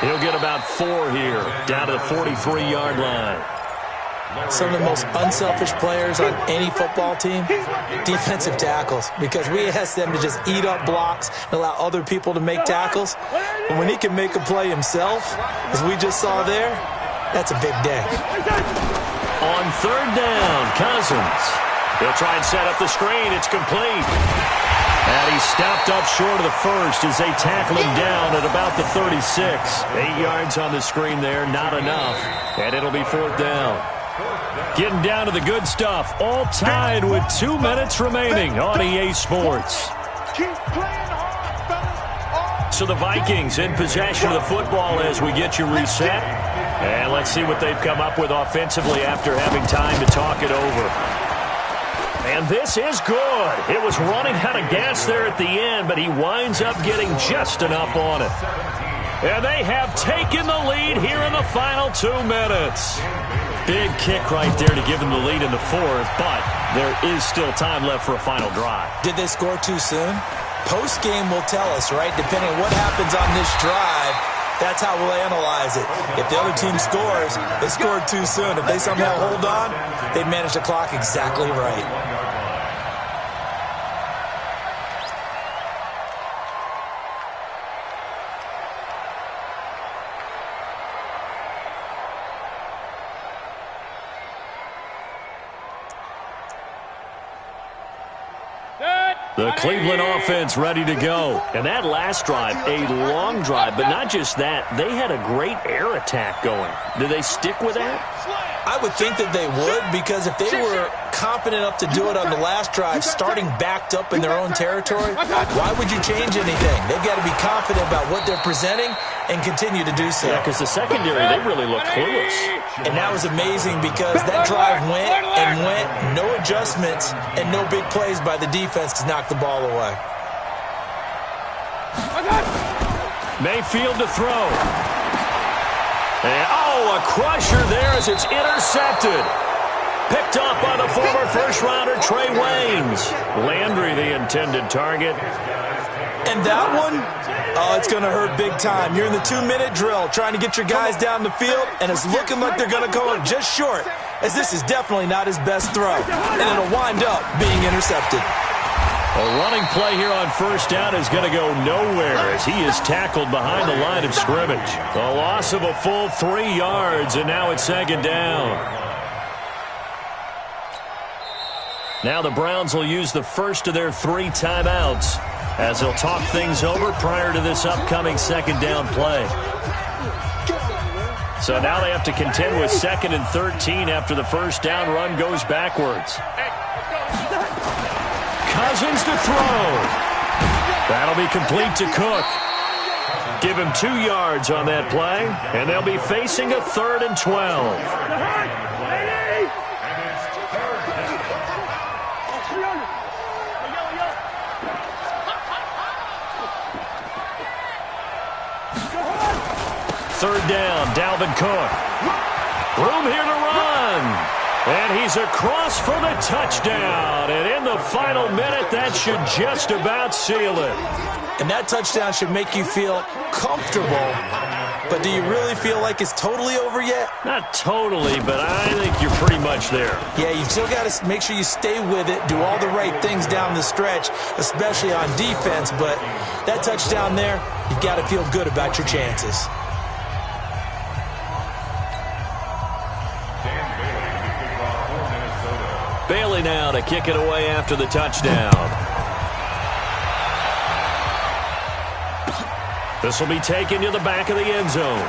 Speaker 3: He'll get about 4 here, down to the 43-yard line.
Speaker 4: Some of the most unselfish players on any football team, defensive tackles, because we ask them to just eat up blocks and allow other people to make tackles. But when he can make a play himself, as we just saw there, that's a big day.
Speaker 3: On 3rd down, Cousins. He'll try and set up the screen. It's complete. And he stopped up short of the 1st as they tackle him down at about the 36. 8 yards on the screen there, not enough. And it'll be 4th down. Getting down to the good stuff, all tied with 2 minutes remaining on EA Sports. So the Vikings in possession of the football as we get you reset. And let's see what they've come up with offensively after having time to talk it over. And this is good. It was running out of gas there at the end, but he winds up getting just enough on it. And they have taken the lead here in the final 2 minutes. Big kick right there to give them the lead in the 4th, but there is still time left for a final drive.
Speaker 4: Did they score too soon? Post-game will tell us, right? Depending on what happens on this drive, that's how we'll analyze it. If the other team scores, they scored too soon. If they somehow hold on, they manage the clock exactly right.
Speaker 3: The Cleveland offense ready to go. And that last drive, a long drive, but not just that. They had a great air attack going. Do they stick with that?
Speaker 4: I would think that they would, because if they were competent enough to do it on the last drive, starting backed up in their own territory, why would you change anything? They've got to be confident about what they're presenting and continue to do so.
Speaker 3: Yeah, because the secondary, they really look clueless.
Speaker 4: And that was amazing because that drive went and went, no adjustments and no big plays by the defense to knock the ball away.
Speaker 3: Mayfield to throw. And, a crusher there as it's intercepted. Picked up by the former first-rounder Trey Waynes. Landry, the intended target.
Speaker 4: And that one, it's going to hurt big time. You're in the 2-minute drill trying to get your guys down the field, and it's looking like they're going to come up just short, as this is definitely not his best throw. And it'll wind up being intercepted.
Speaker 3: A running play here on 1st down is going to go nowhere as he is tackled behind the line of scrimmage. A loss of a full 3 yards, and now it's 2nd down. Now the Browns will use the first of their 3 timeouts as they'll talk things over prior to this upcoming 2nd down play. So now they have to contend with 2nd and 13 after the first down run goes backwards. Cousins to throw. That'll be complete to Cook. Give him 2 yards on that play, and they'll be facing a 3rd and 12. Third down, Dalvin Cook. Room here to run. And he's across for the touchdown. And in the final minute, that should just about seal it.
Speaker 4: And that touchdown should make you feel comfortable. But do you really feel like it's totally over yet?
Speaker 3: Not totally, but I think you're pretty much there.
Speaker 4: Yeah, you still got to make sure you stay with it, do all the right things down the stretch, especially on defense. But that touchdown there, you've got to feel good about your chances.
Speaker 3: Bailey now to kick it away after the touchdown. This will be taken to the back of the end zone.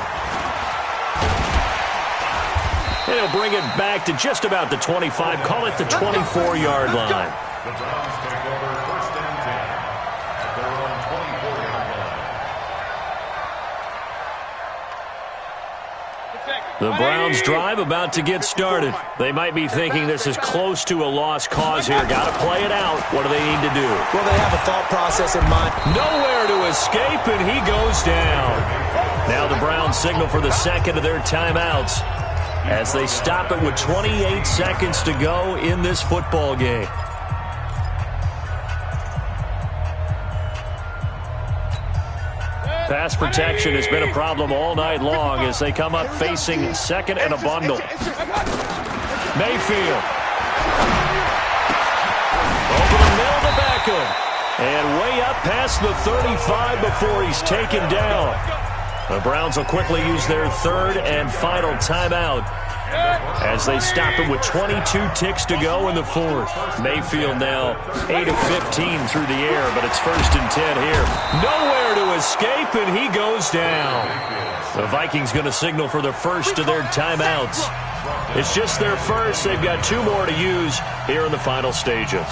Speaker 3: And he'll bring it back to just about the 25, call it the 24-yard line.
Speaker 1: The Browns take over 1st and 10 at their own 24-yard line.
Speaker 3: The Browns drive about to get started. They might be thinking this is close to a lost cause here. Got to play it out. What do they need to do?
Speaker 4: Well, they have a thought process in mind.
Speaker 3: Nowhere to escape, and he goes down. Now the Browns signal for the 2nd of their timeouts as they stop it with 28 seconds to go in this football game. Pass protection has been a problem all night long as they come up facing 2nd and a bundle. Mayfield. Over the middle to Beckham. And way up past the 35 before he's taken down. The Browns will quickly use their 3rd and final timeout as they stop it with 22 ticks to go in the 4th. Mayfield now 8 of 15 through the air, but it's 1st and 10 here. Nowhere to escape, and he goes down. The Vikings going to signal for the first of their timeouts. It's just their first. They've got 2 more to use here in the final stages.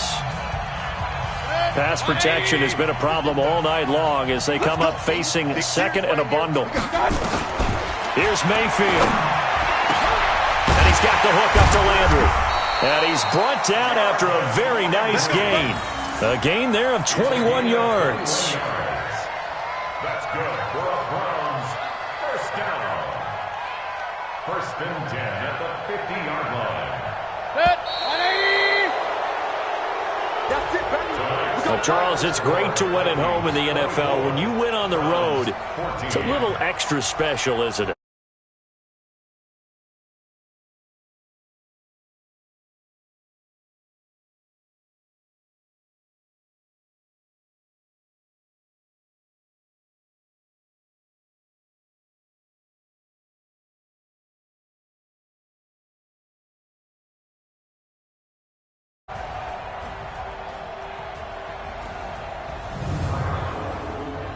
Speaker 3: Pass protection has been a problem all night long as they come up facing 2nd and a bundle. Here's Mayfield. And he's got the hook up to Landry. And he's brought down after a very nice gain. A gain there of 21 yards.
Speaker 1: That's good for a Browns 1st down. 1st and 10 at the 50-yard line.
Speaker 3: Well, Charles, it's great to win at home in the NFL. When you win on the road, it's a little extra special, isn't it?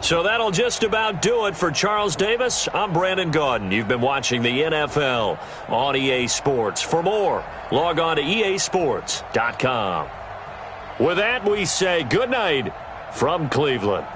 Speaker 3: So that'll just about do it for Charles Davis. I'm Brandon Gaudin. You've been watching the NFL on EA Sports. For more, log on to easports.com. With that, we say good night from Cleveland.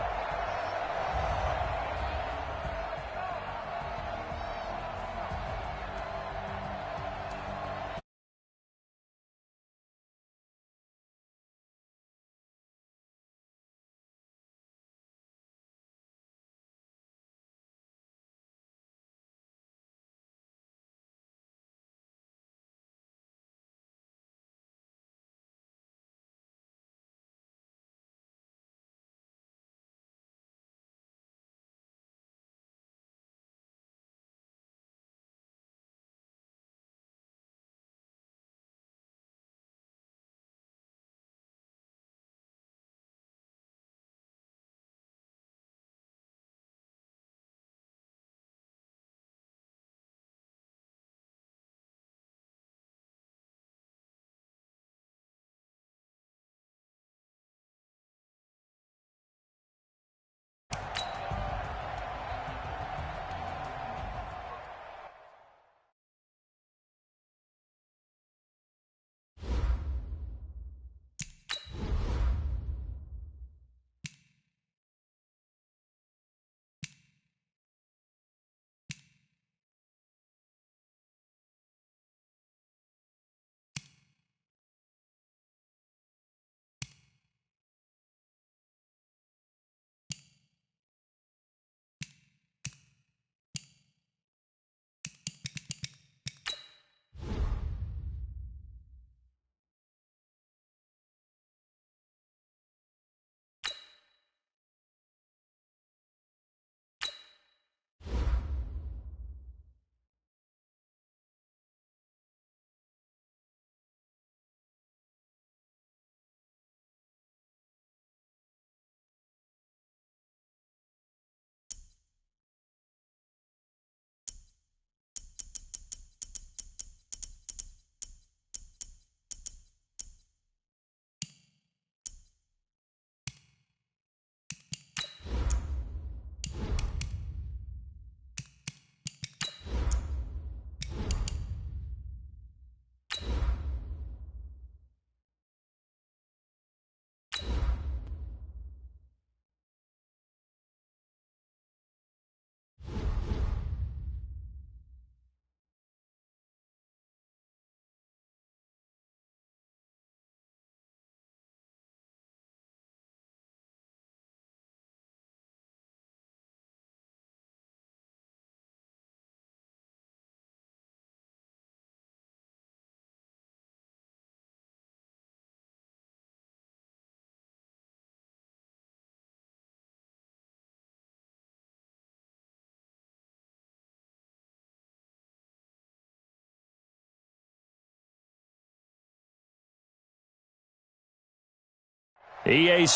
Speaker 3: EA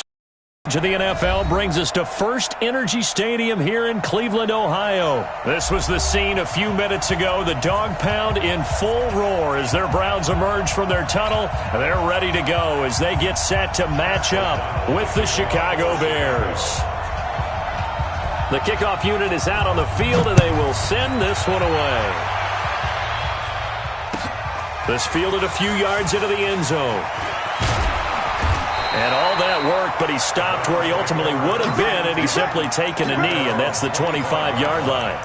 Speaker 3: to the NFL brings us to First Energy Stadium here in Cleveland, Ohio. This was the scene a few minutes ago. The dog pound in full roar as their Browns emerge from their tunnel. They're ready to go as they get set to match up with the Chicago Bears. The kickoff unit is out on the field, and they will send this one away. This fielded a few yards into the end zone. And all that work, but he stopped where he ultimately would have been, and he's simply taken a knee, and that's the 25-yard line.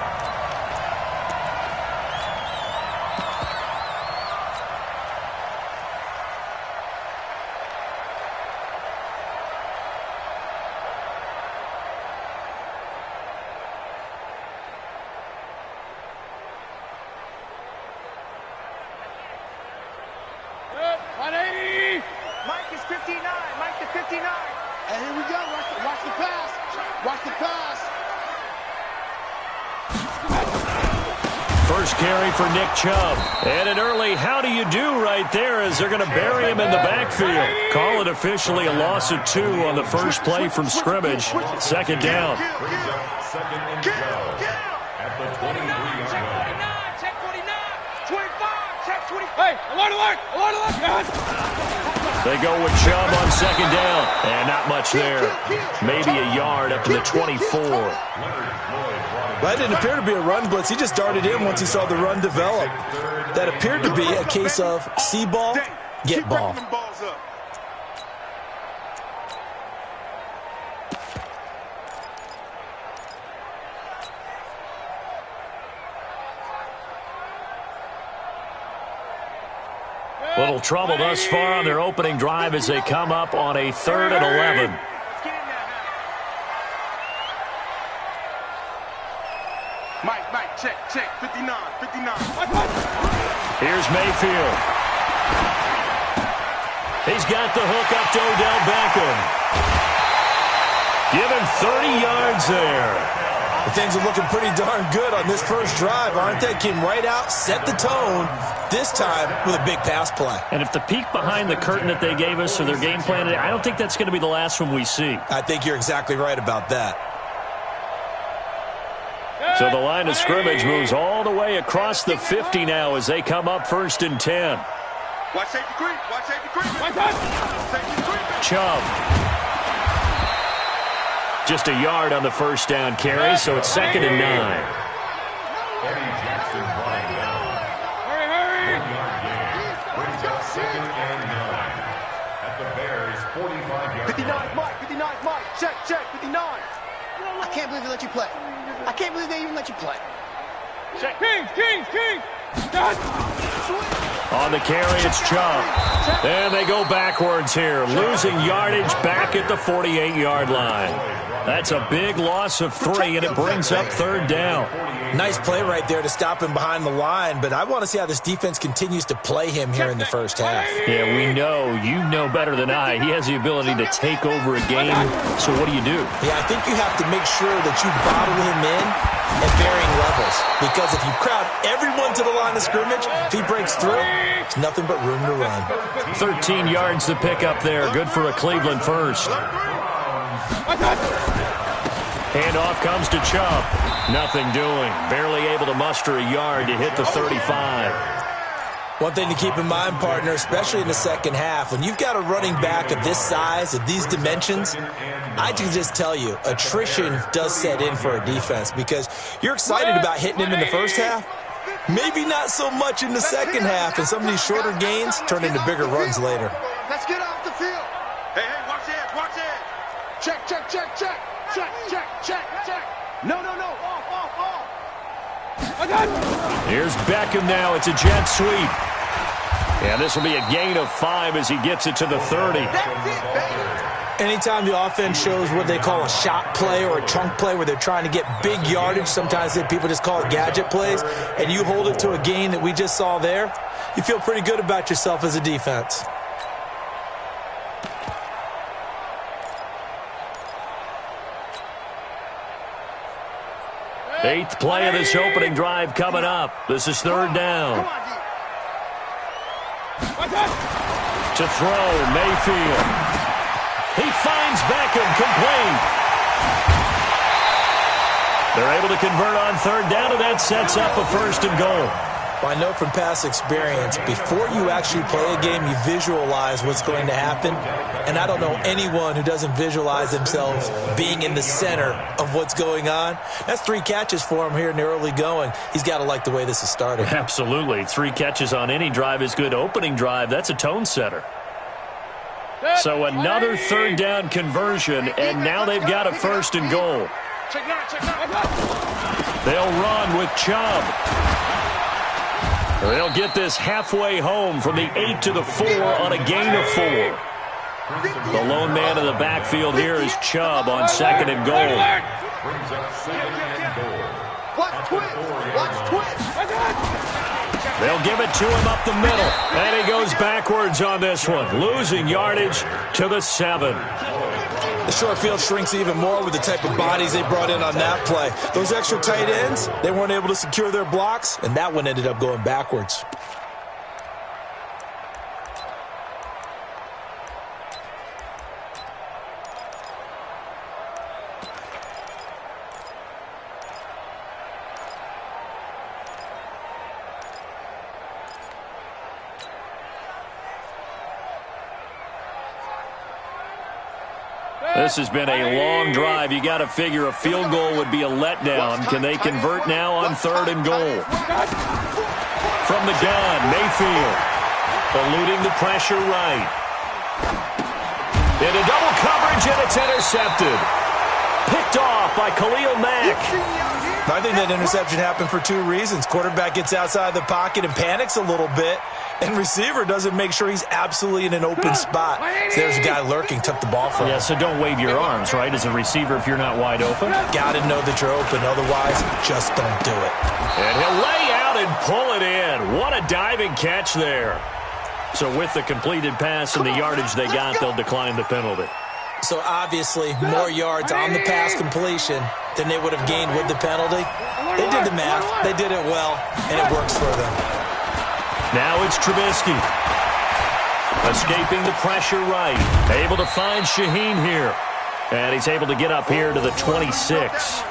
Speaker 2: Mike is 59. Mike to 59. And here we go. Watch the pass. Watch the pass.
Speaker 3: First carry for Nick Chubb. And an early how do you do right there as they're going to bury him in the backfield. Call it officially a loss of 2 on the first play from scrimmage. Second down.
Speaker 1: Second and go at the 23-yard line.
Speaker 2: Check 49. 25. Check 20. Hey, alert.
Speaker 3: They go with Chubb on second down. And not much there. Maybe a yard up to the 24.
Speaker 4: That didn't appear to be a run blitz. He just darted in once he saw the run develop. That appeared to be a case of see ball, get ball.
Speaker 3: Little trouble thus far on their opening drive as they come up on a 3rd and 11.
Speaker 5: Mike, check, 59.
Speaker 3: Here's Mayfield. He's got the hook up to Odell Beckham. Give him 30 yards there.
Speaker 4: Things are looking pretty darn good on this first drive, aren't they? Came right out, set the tone, this time with a big pass play.
Speaker 3: And if the peek behind the curtain that they gave us or their game plan, I don't think that's going to be the last one we see.
Speaker 4: I think you're exactly right about that.
Speaker 3: So the line of scrimmage moves all the way across the 50 now as they come up 1st and 10.
Speaker 5: Watch safety creep.
Speaker 3: Chubb. Just a yard on the first down carry, so it's 2nd and 9.
Speaker 1: Eddie Jackson running down. Hurry. 1-yard gain. Brings up 2nd and 9. At the Bears' 45-yard
Speaker 2: 59, Mike. Check, 59. I can't believe they let you play. I can't believe they even let you play. Check. King.
Speaker 3: On the carry, it's Chubb. And they go backwards here, losing yardage back at the 48-yard line. That's a big loss of 3, and it brings up 3rd down.
Speaker 4: Nice play right there to stop him behind the line, but I want to see how this defense continues to play him here in the first half.
Speaker 3: Yeah, we know. You know better than I. He has the ability to take over a game, so what do you do?
Speaker 4: Yeah, I think you have to make sure that you bottle him in at varying levels, because if you crowd everyone to the line of scrimmage, if he breaks through, it's nothing but room to run.
Speaker 3: 13 yards to pick up there. Good for a Cleveland first. Handoff comes to Chubb. Nothing doing. Barely able to muster a yard to hit the 35.
Speaker 4: One thing to keep in mind, partner, especially in the second half, when you've got a running back of this size, of these dimensions, I can just tell you, attrition does set in for a defense because you're excited about hitting him in the first half. Maybe not so much in the second half, and some of these shorter gains turn into bigger runs later.
Speaker 2: Let's get off the field.
Speaker 5: Hey, watch it.
Speaker 2: Check. No. Off.
Speaker 3: Here's Beckham now. It's a jet sweep. And this will be a gain of 5 as he gets it to the 30.
Speaker 2: That's it, baby.
Speaker 4: Anytime the offense shows what they call a shot play or a chunk play where they're trying to get big yardage, sometimes people just call it gadget plays, and you hold it to a gain that we just saw there, you feel pretty good about yourself as a defense.
Speaker 3: Eighth play of this opening drive coming up. This is 3rd down. To throw, Mayfield. He finds Beckham, complete. They're able to convert on third down, and that sets up a 1st and goal.
Speaker 4: Well, I know from past experience, before you actually play a game, you visualize what's going to happen. And I don't know anyone who doesn't visualize themselves being in the center of what's going on. That's 3 catches for him here in the early going. He's got to like the way this is starting.
Speaker 3: Absolutely. 3 catches on any drive is good. Opening drive, that's a tone setter. So another third down conversion, and now they've got a 1st and goal. They'll run with Chubb. They'll get this halfway home from the 8 to the 4 on a gain of 4. The lone man in the backfield here is Chubb on 2nd and goal.
Speaker 1: Brings up 2nd and goal.
Speaker 2: Watch twitch. Watch twitch.
Speaker 3: They'll give it to him up the middle. And he goes backwards on this one, losing yardage to the 7.
Speaker 4: The short field shrinks even more with the type of bodies they brought in on that play. Those extra tight ends, they weren't able to secure their blocks, and that one ended up going backwards.
Speaker 3: This has been a long drive. You got to figure a field goal would be a letdown. Can they convert now on 3rd and goal? From the gun, Mayfield. Eluding the pressure right. Into double coverage, and it's intercepted. Picked off by Khalil Mack.
Speaker 4: I think that interception happened for 2 reasons. Quarterback gets outside the pocket and panics a little bit, and receiver doesn't make sure he's absolutely in an open spot. So there's a guy lurking, took the ball from him.
Speaker 3: Yeah, so don't wave your arms, right, as a receiver if you're not wide open.
Speaker 4: Got to know that you're open, otherwise just don't do it.
Speaker 3: And he'll lay out and pull it in. What a diving catch there. So with the completed pass and the yardage they got, they'll decline the penalty.
Speaker 4: So obviously more yards on the pass completion than they would have gained with the penalty. They did the math. They did it well, and it works for them.
Speaker 3: Now it's Trubisky. Escaping the pressure right. Able to find Shaheen here. And he's able to get up here to the 26.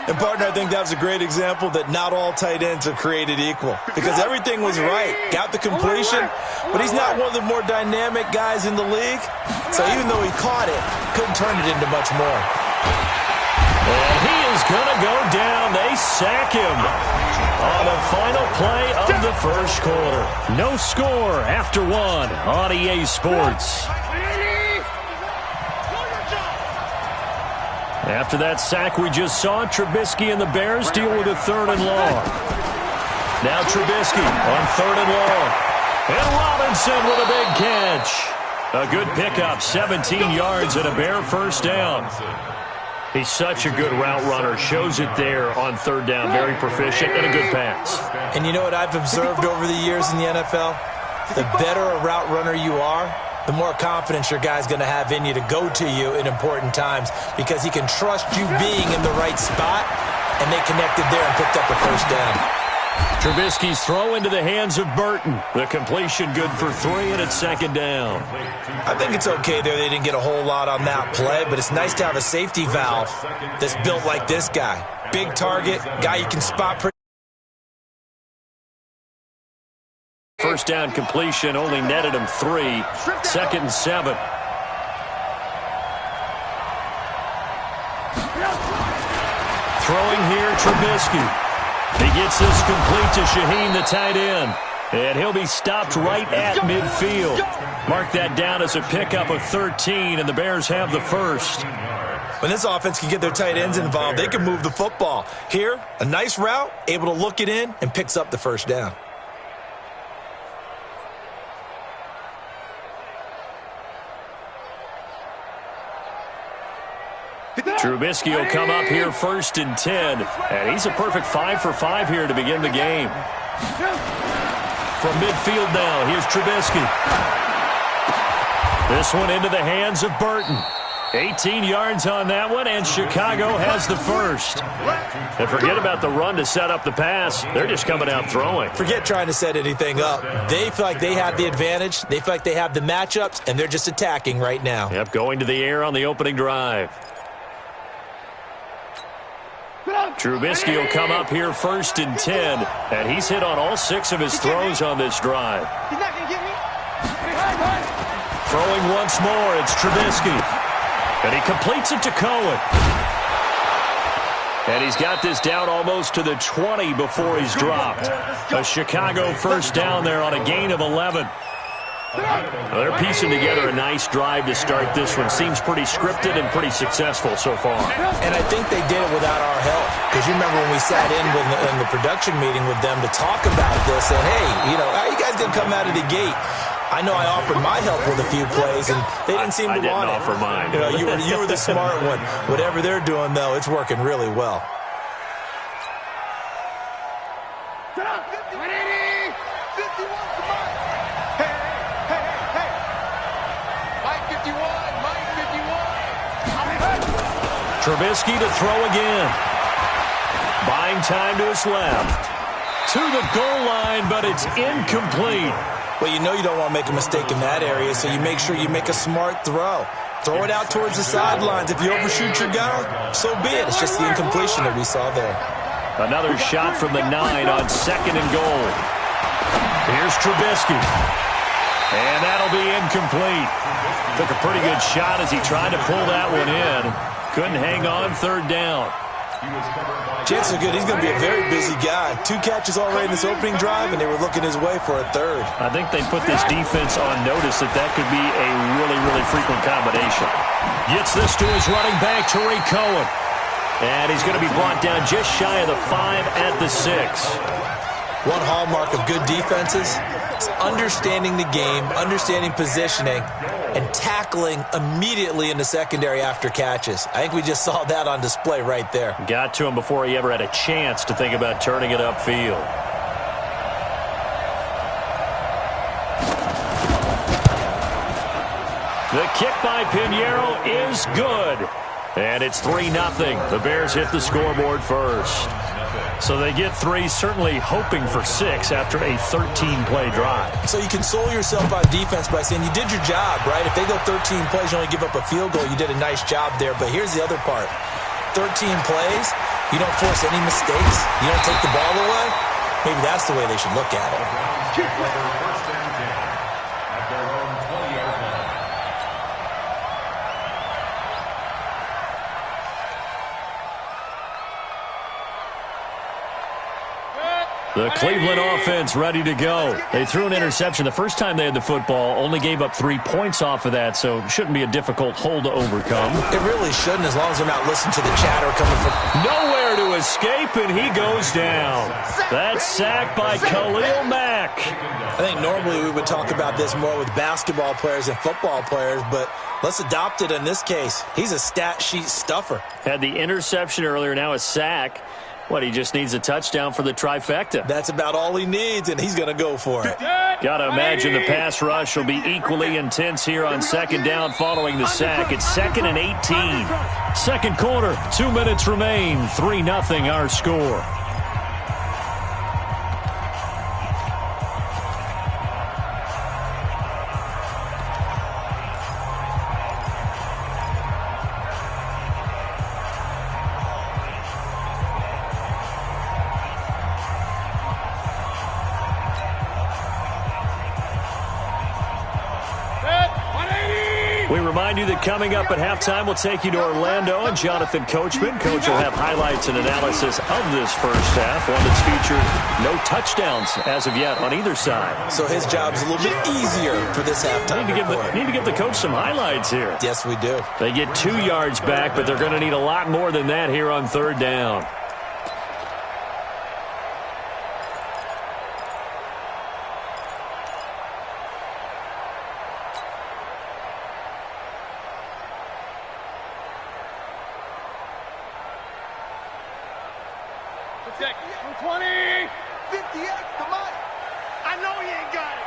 Speaker 4: And, partner, I think that was a great example that not all tight ends are created equal. Because everything was right. Got the completion, but he's not one of the more dynamic guys in the league. So even though he caught it, couldn't turn it into much more.
Speaker 3: And he is going to go down. They sack him on the final play of the 1st quarter. No score after 1 on EA Sports. After that sack we just saw, Trubisky and the Bears deal with a 3rd and long. Now Trubisky on 3rd and long. And Robinson with a big catch. A good pickup, 17 yards and a Bear 1st down. He's such a good route runner. Shows it there on 3rd down. Very proficient and a good pass.
Speaker 4: And you know what I've observed over the years in the NFL? The better a route runner you are, the more confidence your guy's going to have in you to go to you in important times because he can trust you being in the right spot, and they connected there and picked up the 1st down.
Speaker 3: Trubisky's throw into the hands of Burton. The completion good for 3, and it's 2nd down.
Speaker 4: I think it's okay there. They didn't get a whole lot on that play, but it's nice to have a safety valve that's built like this guy. Big target, guy you can spot pretty.
Speaker 3: 1st down completion only netted him 3. 2nd and 7. Throwing here, Trubisky. He gets this complete to Shaheen, the tight end. And he'll be stopped right at midfield. Mark that down as a pickup of 13, and the Bears have the 1st.
Speaker 4: When this offense can get their tight ends involved, they can move the football. Here, a nice route, able to look it in, and picks up the 1st down.
Speaker 3: Trubisky will come up here 1st and 10. And he's a perfect 5 for 5 here to begin the game. From midfield now, here's Trubisky. This one into the hands of Burton. 18 yards on that one, and Chicago has the first. And forget about the run to set up the pass. They're just coming out throwing.
Speaker 4: Forget trying to set anything up. They feel like they have the advantage. They feel like they have the matchups, and they're just attacking right now.
Speaker 3: Yep, going to the air on the opening drive. Trubisky will come up here 1st and 10, and he's hit on all 6 of his throws on this drive.
Speaker 2: He's not going to get me.
Speaker 3: Throwing once more, it's Trubisky. And he completes it to Cohen. And he's got this down almost to the 20 before he's dropped. A Chicago first down there on a gain of 11. They're piecing together a nice drive to start this one. Seems pretty scripted and pretty successful so far.
Speaker 4: And I think they did it without our help. Because you remember when we sat in the production meeting with them to talk about this, and hey, how you guys going to come out of the gate? I know I offered my help with a few plays, and they didn't seem to want it.
Speaker 3: I didn't offer mine.
Speaker 4: You were the smart one. Whatever they're doing, though, it's working really well.
Speaker 2: 180! 51 to Mike! Hey! Mike 51! Mike 51!
Speaker 3: Trubisky to throw again. Buying time to his left. To the goal line, but it's incomplete.
Speaker 4: Well, you don't want to make a mistake in that area, so you make sure you make a smart throw. Throw it out towards the sidelines. If you overshoot your guy, so be it. It's just the incompletion that we saw there.
Speaker 3: Another shot from the 9 on 2nd and goal. Here's Trubisky. And that'll be incomplete. Took a pretty good shot as he tried to pull that one in. Couldn't hang on 3rd down.
Speaker 4: Chances are good he's going to be a very busy guy. 2 catches already in this opening drive, and they were looking his way for a 3rd.
Speaker 3: I think they put this defense on notice that could be a really, really frequent combination. Gets this to his running back, Tariq Cohen. And he's going to be brought down just shy of the 5 at the 6.
Speaker 4: One hallmark of good defenses is understanding the game, understanding positioning, and tackling immediately in the secondary after catches. I think we just saw that on display right there.
Speaker 3: Got to him before he ever had a chance to think about turning it upfield. The kick by Pinheiro is good. And it's 3-0. The Bears hit the scoreboard first. So they get 3, certainly hoping for 6 after a 13-play drive.
Speaker 4: So you console yourself on defense by saying you did your job, right? If they go 13 plays, you only give up a field goal, you did a nice job there. But here's the other part. 13 plays, you don't force any mistakes, you don't take the ball away. Maybe that's the way they should look at it.
Speaker 1: First and 10 at their own 20-yard line.
Speaker 3: The Cleveland offense ready to go. They threw an interception the first time they had the football, only gave up 3 points off of that, so shouldn't be a difficult hole to overcome.
Speaker 4: It really shouldn't, as long as they're not listening to the chatter coming from...
Speaker 3: Nowhere to escape, and he goes down. That's sacked by Khalil Mack.
Speaker 4: I think normally we would talk about this more with basketball players and football players, but let's adopt it in this case. He's a stat sheet stuffer.
Speaker 3: Had the interception earlier, now a sack. What, he just needs a touchdown for the trifecta.
Speaker 4: That's about all he needs, and he's going to go for it.
Speaker 3: Got to imagine the pass rush will be equally intense here on 2nd down following the sack. It's 2nd and 18. Second quarter, 2 minutes remain. 3-0 our score. We remind you that coming up at halftime, we'll take you to Orlando and Jonathan Coachman. Coach will have highlights and analysis of this first half, one that's featured no touchdowns as of yet on either side.
Speaker 4: So his job's a little bit easier for this halftime.
Speaker 3: Need to give the coach some highlights here.
Speaker 4: Yes, we do.
Speaker 3: They get 2 yards back, but they're going to need a lot more than that here on 3rd down.
Speaker 2: Check. 20. 58 to Mike. I know he ain't got it.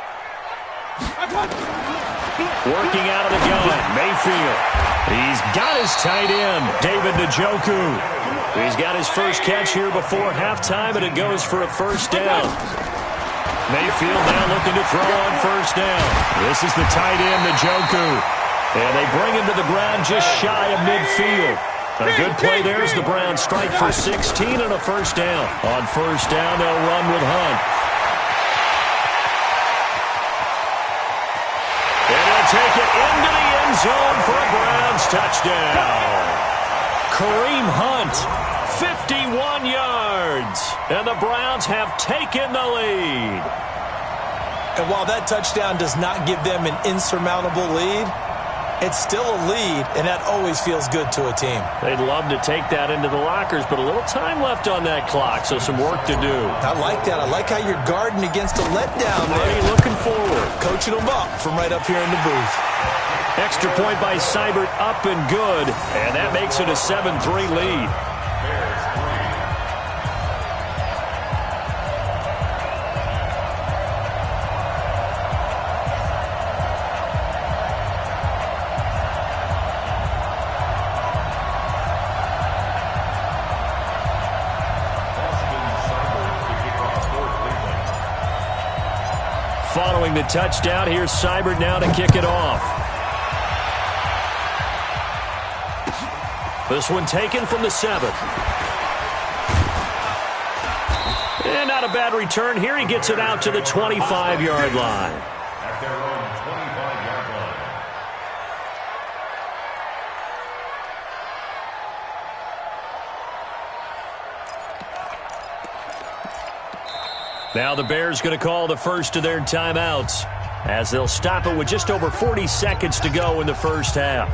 Speaker 3: Working out of the gun, Mayfield. He's got his tight end, David Njoku. He's got his first catch here before halftime, and it goes for a first down. Mayfield now looking to throw on first down. This is the tight end, Njoku. And they bring him to the ground just shy of midfield. A good play there as the Browns strike for 16 and a first down. On first down, they'll run with Hunt. And he'll take it into the end zone for a Browns touchdown. Kareem Hunt, 51 yards. And the Browns have taken the lead.
Speaker 4: And while that touchdown does not give them an insurmountable lead, it's still a lead, and that always feels good to a team.
Speaker 3: They'd love to take that into the lockers, but a little time left on that clock, so some work to do.
Speaker 4: I like that. I like how you're guarding against a letdown there.
Speaker 3: Already looking forward.
Speaker 4: Coaching them up from right up here in the booth.
Speaker 3: Extra point by Seibert, up and good, and that makes it a 7-3 lead. Following the touchdown, here's Seibert now to kick it off. This one taken from the 7. And not a bad return here. He gets it out to the 25-yard line.
Speaker 1: At their own 25-yard line.
Speaker 3: Now the Bears going to call the first of their timeouts as they'll stop it with just over 40 seconds to go in the first half.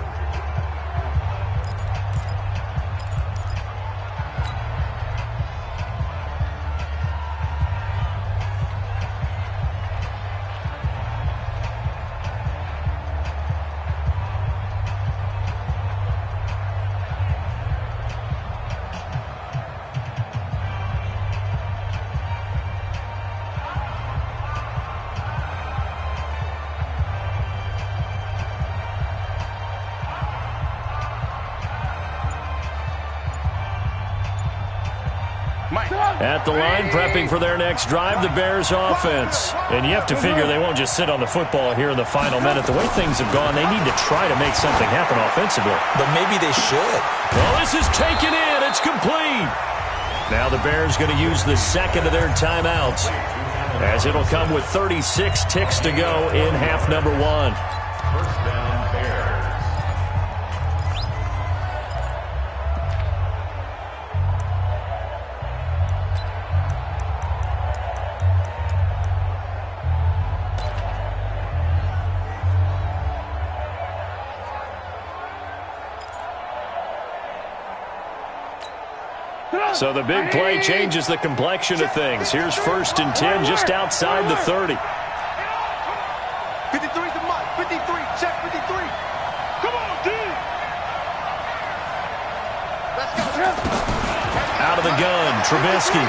Speaker 3: At the line, prepping for their next drive, the Bears offense. And you have to figure they won't just sit on the football here in the final minute. The way things have gone, they need to try to make something happen offensively.
Speaker 4: But maybe they should.
Speaker 3: Well, this is taken in. It's complete. Now the Bears going to use the second of their timeouts, as it'll come with 36 ticks to go in half number 1.
Speaker 1: First down, Bears.
Speaker 3: So the big play changes the complexion of things. Here's 1st and 10 just outside the 30.
Speaker 2: 53's the mark. 53. Check 53. Come on, D. Let's go.
Speaker 3: Out of the gun, Trubisky.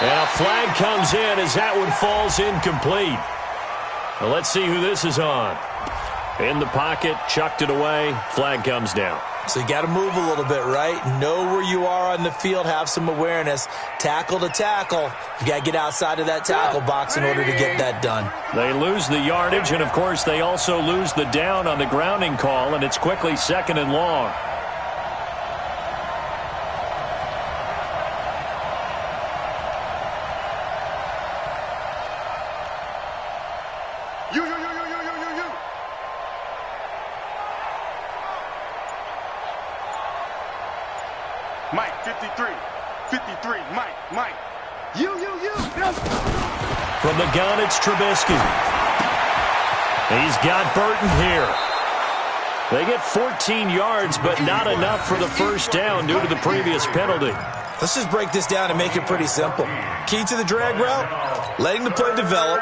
Speaker 3: And a flag comes in as that one falls incomplete. Well, let's see who this is on. In the pocket, chucked it away. Flag comes down.
Speaker 4: So you got to move a little bit, right? Know where you are on the field, have some awareness. Tackle to tackle. You got to get outside of that tackle box in order to get that done.
Speaker 3: They lose the yardage, and, of course, they also lose the down on the grounding call, and it's quickly 2nd and long.
Speaker 5: Mike, 53. 53. Mike. You.
Speaker 3: From the gun, it's Trubisky. He's got Burton here. They get 14 yards, but not enough for the first down due to the previous penalty.
Speaker 4: Let's just break this down and make it pretty simple. Key to the drag route, letting the play develop,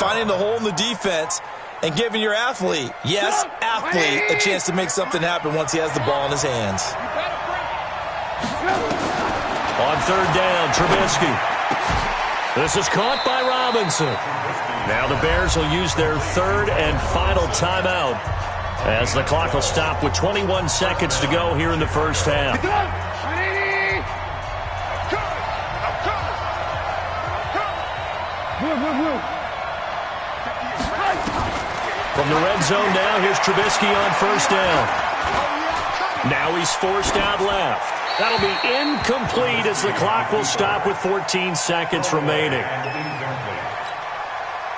Speaker 4: finding the hole in the defense, and giving your athlete, yes, athlete, a chance to make something happen once he has the ball in his hands.
Speaker 3: On 3rd down, Trubisky. This is caught by Robinson. Now the Bears will use their third and final timeout as the clock will stop with 21 seconds to go here in the first half. From the red zone now, here's Trubisky on first down. Now he's forced out left. That'll be incomplete as the clock will stop with 14 seconds remaining.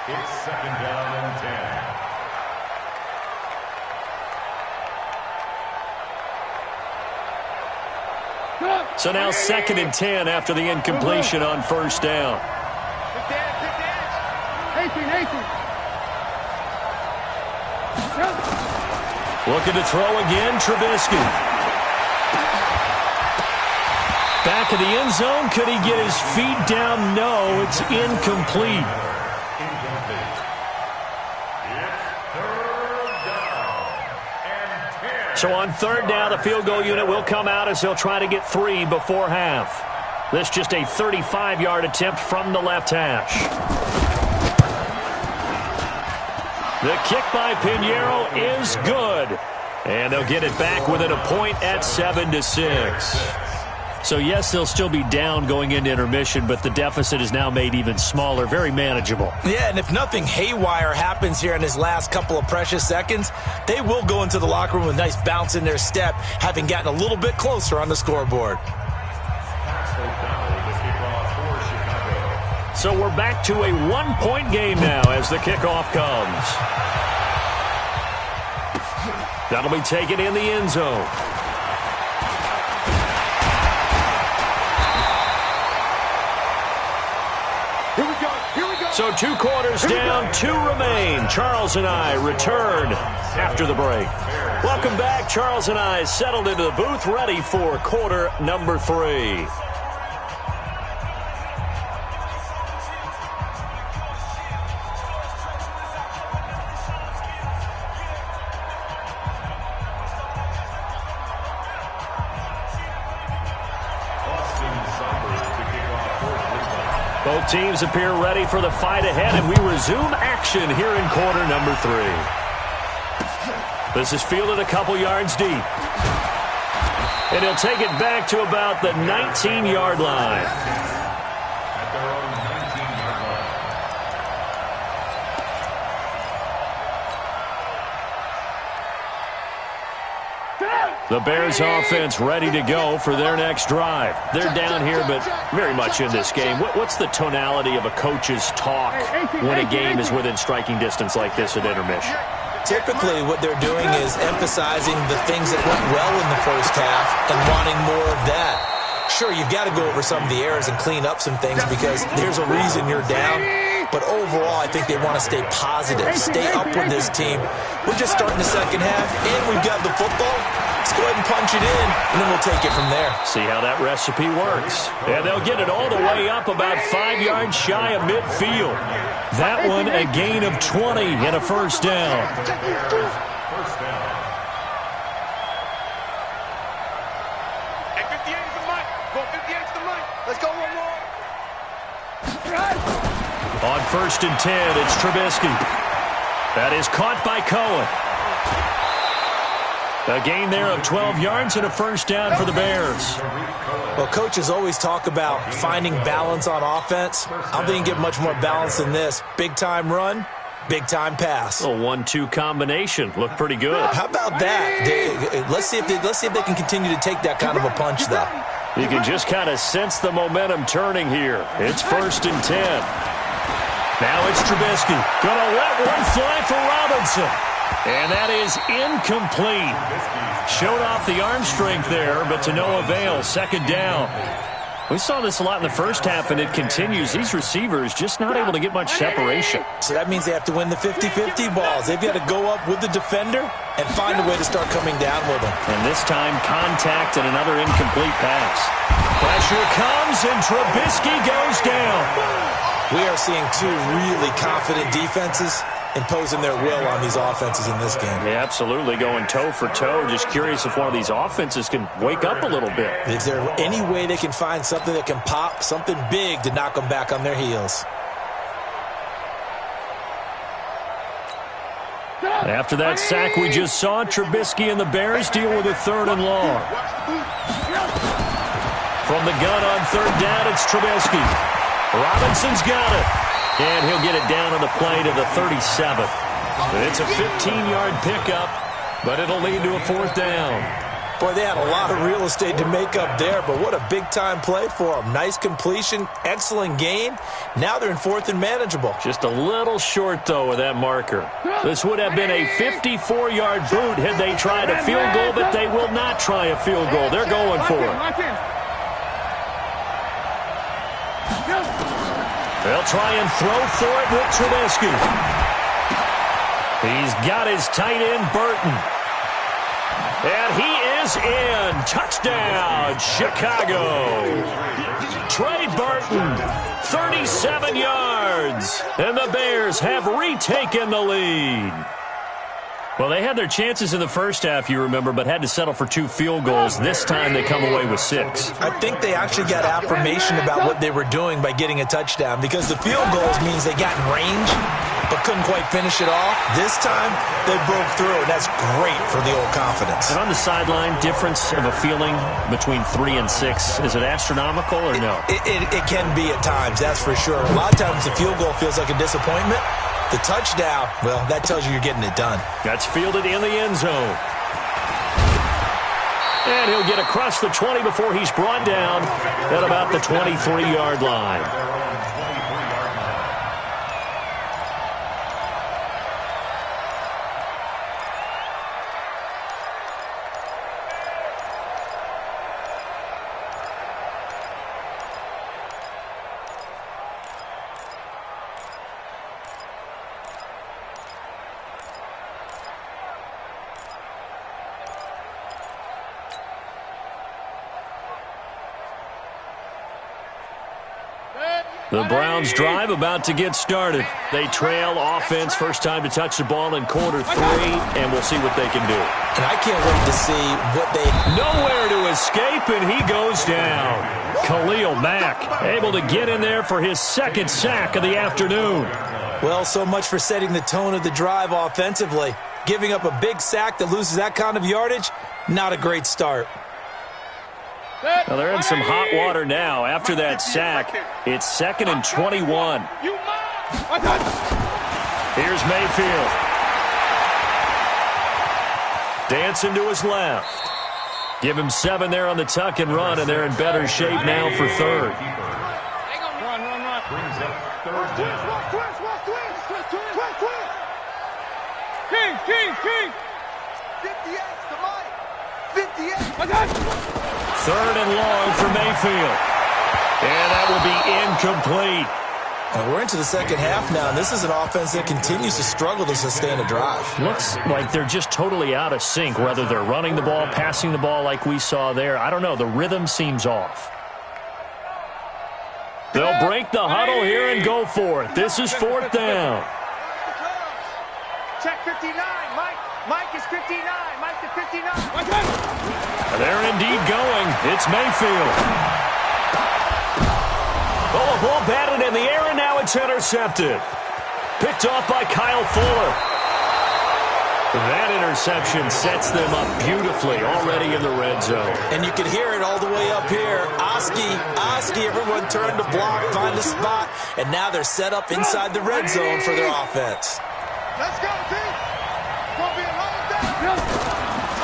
Speaker 1: It's second down and 10.
Speaker 3: So now second and 10 after the incompletion on first down. Looking to throw again, Trubisky. Back of the end zone. Could he get his feet down? No, it's incomplete. So on third down, the field goal unit will come out as they'll try to get 3 before half. This just a 35-yard attempt from the left hash. The kick by Pinheiro is good. And they'll get it back within a point at 7-6. So, yes, they'll still be down going into intermission, but the deficit is now made even smaller, very manageable.
Speaker 4: Yeah, and if nothing haywire happens here in his last couple of precious seconds, they will go into the locker room with a nice bounce in their step, having gotten a little bit closer on the scoreboard.
Speaker 3: So we're back to a one-point game now as the kickoff comes. That'll be taken in the end zone.
Speaker 2: Here we go.
Speaker 3: So 2 quarters down, 2 remain. Charles and I return after the break. Welcome back. Charles and I settled into the booth, ready for quarter number 3. Both teams appear ready for the fight ahead, and we resume action here in quarter number 3. This is fielded a couple yards deep. And he'll take it back to about the 19-yard line.
Speaker 1: At their own 19-yard line.
Speaker 3: The Bears offense ready to go for their next drive. They're down here, but very much in this game. What's the tonality of a coach's talk when a game is within striking distance like this at intermission?
Speaker 4: Typically, what they're doing is emphasizing the things that went well in the first half and wanting more of that. Sure, you've got to go over some of the errors and clean up some things because there's a reason you're down. But overall, I think they want to stay positive, stay up with this team. We're just starting the second half, and we've got the football. Let's go ahead and punch it in, and then we'll take it from there.
Speaker 3: See how that recipe works. And they'll get it all the way up about 5 yards shy of midfield. That one a gain of 20 and a first down.
Speaker 1: First down.
Speaker 5: Hey, 58 is the mic. Go 58 is the mic. Let's go one more.
Speaker 3: On first and 10, it's Trubisky. That is caught by Cohen. A gain there of 12 yards and a first down for the Bears.
Speaker 4: Well, coaches always talk about finding balance on offense. I don't think you can get much more balance than this. Big-time run, big-time pass.
Speaker 3: A 1-2 combination. Looked pretty good.
Speaker 4: How about that? Let's see if they can continue to take that kind of a punch, though.
Speaker 3: You can just kind of sense the momentum turning here. It's first and 10. Now it's Trubisky. Gonna let one fly for Robinson. And that is incomplete. Showed off the arm strength there, but to no avail. Second down. We saw this a lot in the first half, and it continues. These receivers just not able to get much separation.
Speaker 4: So that means they have to win the 50-50 balls. They've got to go up with the defender and find a way to start coming down with them.
Speaker 3: And this time, contact and another incomplete pass. Pressure comes, and Trubisky goes down.
Speaker 4: We are seeing 2 really confident defenses imposing their will on these offenses in this game.
Speaker 3: Yeah, absolutely, going toe for toe. Just curious if one of these offenses can wake up a little bit.
Speaker 4: Is there any way they can find something that can pop, something big to knock them back on their heels?
Speaker 3: After that sack we just saw, Trubisky and the Bears deal with a 3rd and long. From the gun on 3rd down, it's Trubisky. Robinson's got it. And he'll get it down on the play to the 37th. It's a 15-yard pickup, but it'll lead to a 4th down.
Speaker 4: Boy, they had a lot of real estate to make up there, but what a big-time play for them. Nice completion, excellent gain. Now they're in 4th and manageable.
Speaker 3: Just a little short, though, with that marker. This would have been a 54-yard boot had they tried a field goal, but they will not try a field goal. They're going for it. They'll try and throw for it with Trubisky. He's got his tight end, Burton. And he is in. Touchdown, Chicago. Trey Burton, 37 yards. And the Bears have retaken the lead. Well, they had their chances in the first half, you remember, but had to settle for 2 field goals. This time they come away with 6.
Speaker 4: I think they actually got affirmation about what they were doing by getting a touchdown, because the field goals means they got in range but couldn't quite finish it off. This time they broke through, and that's great for the old confidence.
Speaker 3: And on the sideline, difference of a feeling between 3 and 6, is it astronomical or no?
Speaker 4: It can be at times, that's for sure. A lot of times the field goal feels like a disappointment. The touchdown, well, that tells you you're getting it done.
Speaker 3: That's fielded in the end zone. And he'll get across the 20 before he's brought down at about the 23-yard line. The Browns drive about to get started. They trail offense, first time to touch the ball in quarter 3, and we'll see what they can do.
Speaker 4: And I can't wait to see what they...
Speaker 3: Nowhere to escape, and he goes down. Khalil Mack able to get in there for his 2nd sack of the afternoon.
Speaker 4: Well, so much for setting the tone of the drive offensively. Giving up a big sack that loses that kind of yardage, not a great start.
Speaker 3: Well, they're in some hot water now. After that sack, it's 2nd and 21. Here's Mayfield. Dancing to his left. Give him 7 there on the tuck and run, and they're in better shape now for 3rd.
Speaker 5: Run.
Speaker 1: Brings up 3rd down.
Speaker 5: King.
Speaker 2: 58.
Speaker 3: 3rd and long for Mayfield. And that will be incomplete.
Speaker 4: And we're into the second half now, and this is an offense that continues to struggle to sustain a drive.
Speaker 3: Looks like they're just totally out of sync, whether they're running the ball, passing the ball like we saw there. I don't know. The rhythm seems off. They'll break the huddle here and go for it. This is 4th down.
Speaker 5: Check 59. Mike is 59. Mike is 59.
Speaker 3: They're indeed going. It's Mayfield. Oh, a ball batted in the air, and now it's intercepted. Picked off by Kyle Fuller. That interception sets them up beautifully already in the red zone.
Speaker 4: And you can hear it all the way up here. Oski, everyone turned to block, find a spot, and now they're set up inside the red zone for their offense.
Speaker 2: Let's go, team. Gonna be a long day.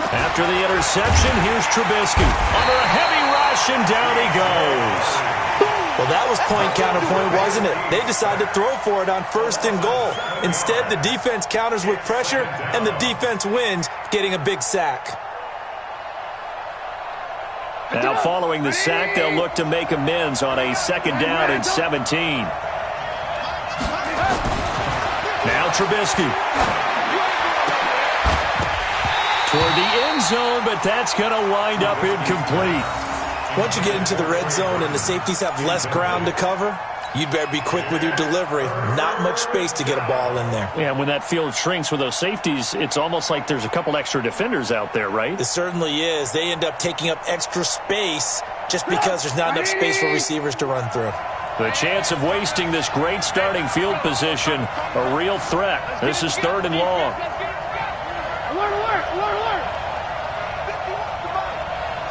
Speaker 3: After the interception, here's Trubisky. Under a heavy rush, and down he goes.
Speaker 4: Well, that was point counterpoint, wasn't it? They decided to throw for it on 1st and goal. Instead, the defense counters with pressure, and the defense wins, getting a big sack.
Speaker 3: Now, following the sack, they'll look to make amends on a 2nd down and 17. Now Trubisky. Toward the end zone, but that's going to wind up incomplete.
Speaker 4: Once you get into the red zone and the safeties have less ground to cover, You better be quick with your delivery. Not much space to get a ball in there.
Speaker 3: Yeah, when that field shrinks with those safeties, it's almost like there's a couple extra defenders out there, right?
Speaker 4: It certainly is. They end up taking up extra space just because there's not enough space for receivers to run through.
Speaker 3: The chance of wasting this great starting field position, a real threat. This is 3rd and long.
Speaker 2: Alert, alert, alert, alert.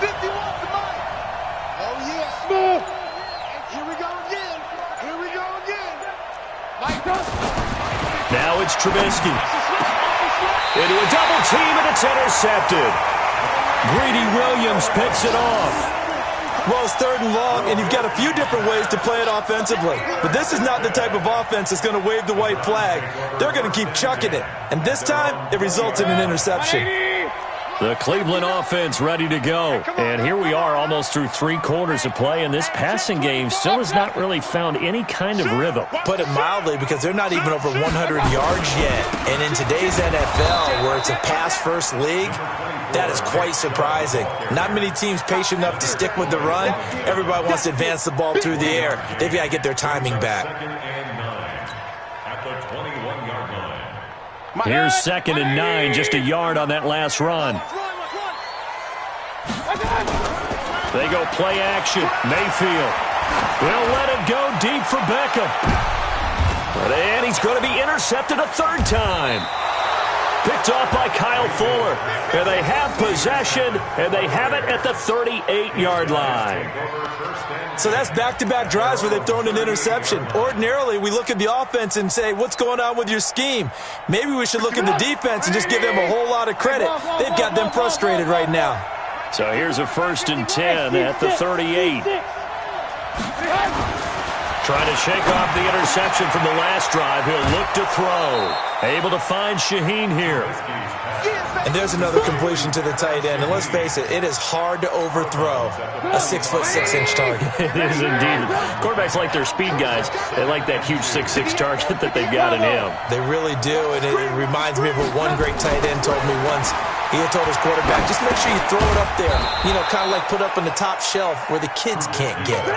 Speaker 2: 50 wants the mic. Oh, yeah. Smooth. Here we go again. Here we go again. Mike up.
Speaker 3: Now it's Trubisky. Into a double team, and it's intercepted. Greedy Williams picks it off.
Speaker 4: Well, it's 3rd and long, and you've got a few different ways to play it offensively. But this is not the type of offense that's going to wave the white flag. They're going to keep chucking it. And this time, it results in an interception.
Speaker 3: The Cleveland offense ready to go. And here we are almost through 3 quarters of play, and this passing game still has not really found any kind of rhythm.
Speaker 4: Put it mildly, because they're not even over 100 yards yet. And in today's NFL, where it's a pass-first league, that is quite surprising. Not many teams patient enough to stick with the run. Everybody wants to advance the ball through the air. They've got to get their timing back.
Speaker 1: 2nd and 9 at the 21-yard line.
Speaker 3: Here's 2nd and 9, just a yard on that last run. They go play action. Mayfield. They'll let it go deep for Beckham. And he's going to be intercepted a 3rd time. Picked off by Kyle Fuller. And they have possession, and they have it at the 38-yard line.
Speaker 4: So that's back-to-back drives where they've thrown an interception. Ordinarily, we look at the offense and say, what's going on with your scheme? Maybe we should look at the defense and just give them a whole lot of credit. They've got them frustrated right now.
Speaker 3: So here's a 1st and 10 at the 38. Trying to shake off the interception from the last drive. He'll look to throw. Able to find Shaheen here.
Speaker 4: And there's another completion to the tight end. And let's face it, it is hard to overthrow a 6'6" target.
Speaker 3: It is indeed. Quarterbacks like their speed guys. They like that huge 6'6" target that they've got in him.
Speaker 4: They really do. And it reminds me of what one great tight end told me once. He had told his quarterback, just make sure you throw it up there. You know, kind of like put up on the top shelf where the kids can't get it.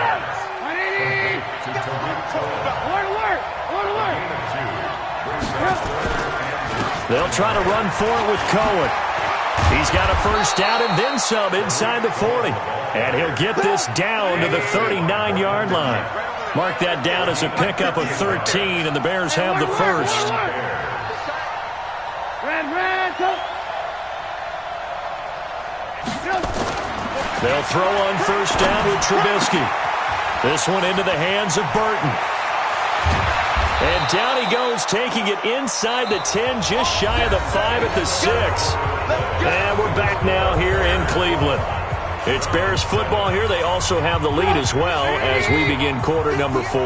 Speaker 3: They'll try to run for it with Cohen. He's got a 1st down and then some inside the 40. And he'll get this down to the 39-yard line. Mark that down as a pickup of 13, and the Bears have the 1st. They'll throw on 1st down with Trubisky. This one into the hands of Burton. And down he goes, taking it inside the 10, just shy of the 5 at the 6. And we're back now here in Cleveland. It's Bears football here. They also have the lead as well as we begin quarter number 4.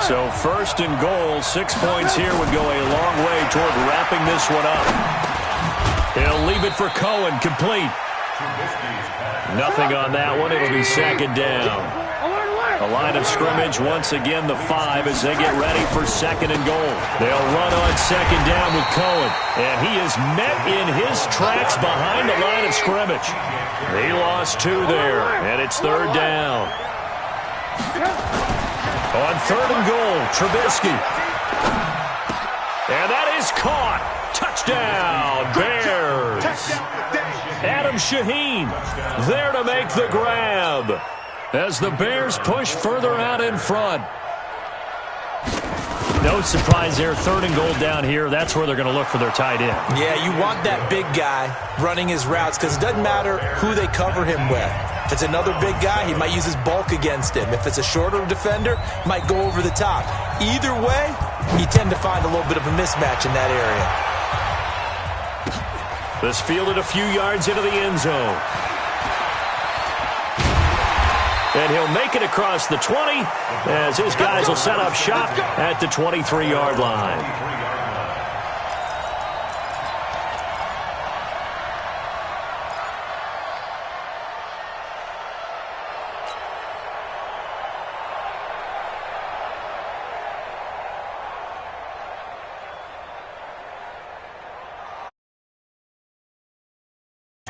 Speaker 3: So 1st and goal, 6 points here would go a long way toward wrapping this one up. He'll leave it for Cohen, complete. Nothing on that one. It'll be 2nd down. The line of scrimmage, once again, the 5 as they get ready for 2nd and goal. They'll run on 2nd down with Cohen. And he is met in his tracks behind the line of scrimmage. He lost 2 there, and it's 3rd down. On 3rd and goal, Trubisky. And that is caught. Touchdown, Bears. Adam Shaheen there to make the grab as the Bears push further out in front. No surprise there, 3rd and goal down here. That's where they're going to look for their tight end.
Speaker 4: Yeah, you want that big guy running his routes because it doesn't matter who they cover him with. If it's another big guy, he might use his bulk against him. If it's a shorter defender, he might go over the top. Either way, you tend to find a little bit of a mismatch in that area.
Speaker 3: This fielded a few yards into the end zone. And he'll make it across the 20 as his guys will set up shop at the 23-yard line.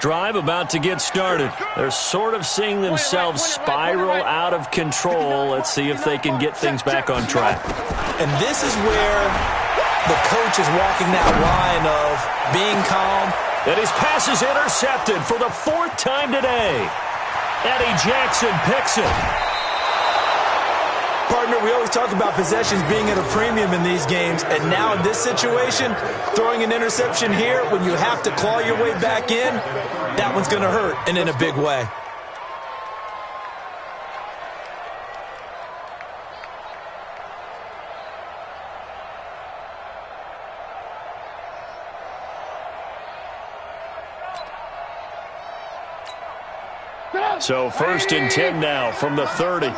Speaker 3: Drive about to get started. They're sort of seeing themselves spiral out of control. Let's see if they can get things back on track.
Speaker 4: And this is where the coach is walking that line of being calm.
Speaker 3: And his pass is intercepted for the 4th time today. Eddie Jackson picks it.
Speaker 4: Partner, we always talk about possessions being at a premium in these games, and now in this situation, throwing an interception here when you have to claw your way back in, that one's going to hurt, and in a big way.
Speaker 3: So 1st and 10 now from the 30.
Speaker 2: 53,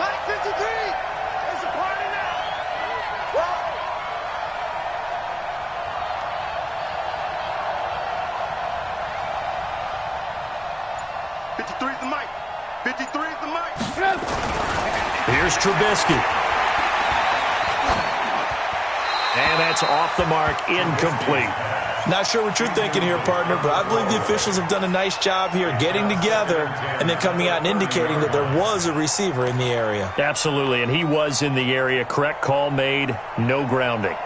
Speaker 2: Mike 53. There's a party now. 53 is the mic. 53 is the mic.
Speaker 3: Here's Trubisky. And that's off the mark, incomplete.
Speaker 4: Not sure what you're thinking here, partner, but I believe the officials have done a nice job here getting together and then coming out and indicating that there was a receiver in the area.
Speaker 3: Absolutely, and he was in the area. Correct call made, no grounding.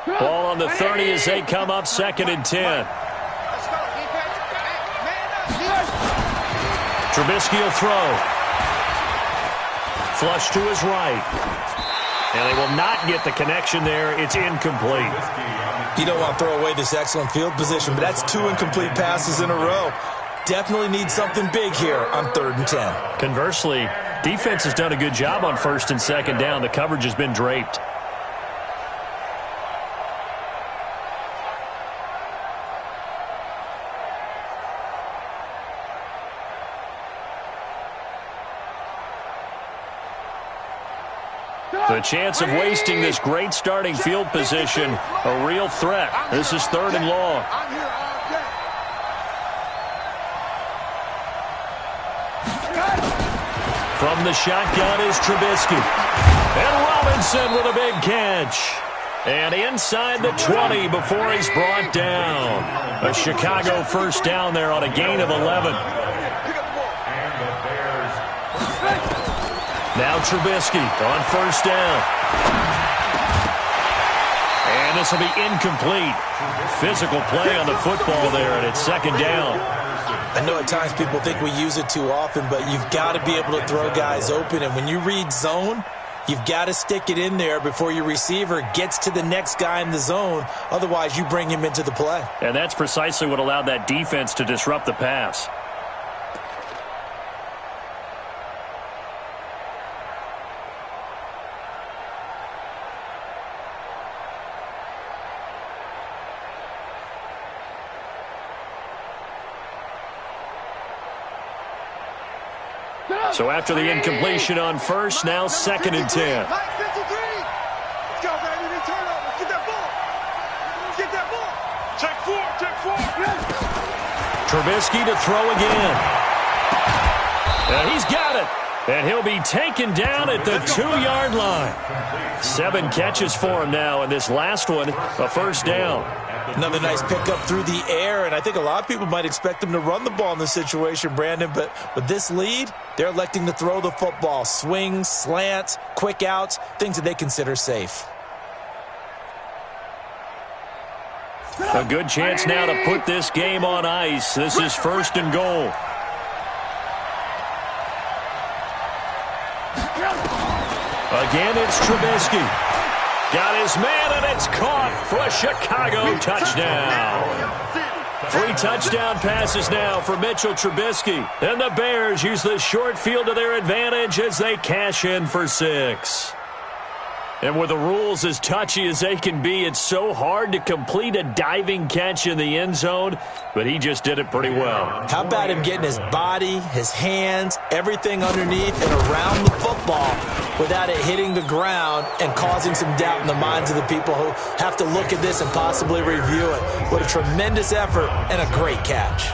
Speaker 3: Ball on the 30 as they come up 2nd and 10. Trubisky will throw. Flush to his right. And they will not get the connection there. It's incomplete.
Speaker 4: You don't want to throw away this excellent field position, but that's 2 incomplete passes in a row. Definitely need something big here on 3rd and 10.
Speaker 3: Conversely, defense has done a good job on 1st and 2nd down. The coverage has been draped. The chance of wasting this great starting field position, a real threat. This is 3rd and long. From the shotgun is Trubisky. And Robinson with a big catch. And inside the 20 before he's brought down. A Chicago 1st down there on a gain of 11. Now Trubisky on 1st down. And this will be incomplete. Physical play on the football there, and it's 2nd down.
Speaker 4: I know at times people think we use it too often, but you've got to be able to throw guys open. And when you read zone, you've got to stick it in there before your receiver gets to the next guy in the zone. Otherwise, you bring him into the play.
Speaker 3: And that's precisely what allowed that defense to disrupt the pass. So after the incompletion on 1st, now 2nd and 10.
Speaker 2: Mike 53. Let's go, baby. Let's turn up. Let's get that ball. Let's get that ball. Check 4. Check 4.
Speaker 3: Trubisky to throw again. And he's got it. And he'll be taken down at the 2-yard line. 7 catches for him now, and this last one, a 1st down.
Speaker 4: Another nice pickup through the air, and I think a lot of people might expect them to run the ball in this situation, Brandon, but with this lead, they're electing to throw the football. Swings, slants, quick outs, things that they consider safe.
Speaker 3: A good chance now to put this game on ice. This is 1st and goal. Again, it's Trubisky. Got his man, and it's caught for a Chicago touchdown. 3 touchdown passes now for Mitchell Trubisky. And the Bears use the short field to their advantage as they cash in for 6. And with the rules as touchy as they can be, it's so hard to complete a diving catch in the end zone, but he just did it pretty well.
Speaker 4: How about him getting his body, his hands, everything underneath and around the football without it hitting the ground and causing some doubt in the minds of the people who have to look at this and possibly review it. What a tremendous effort and a great catch.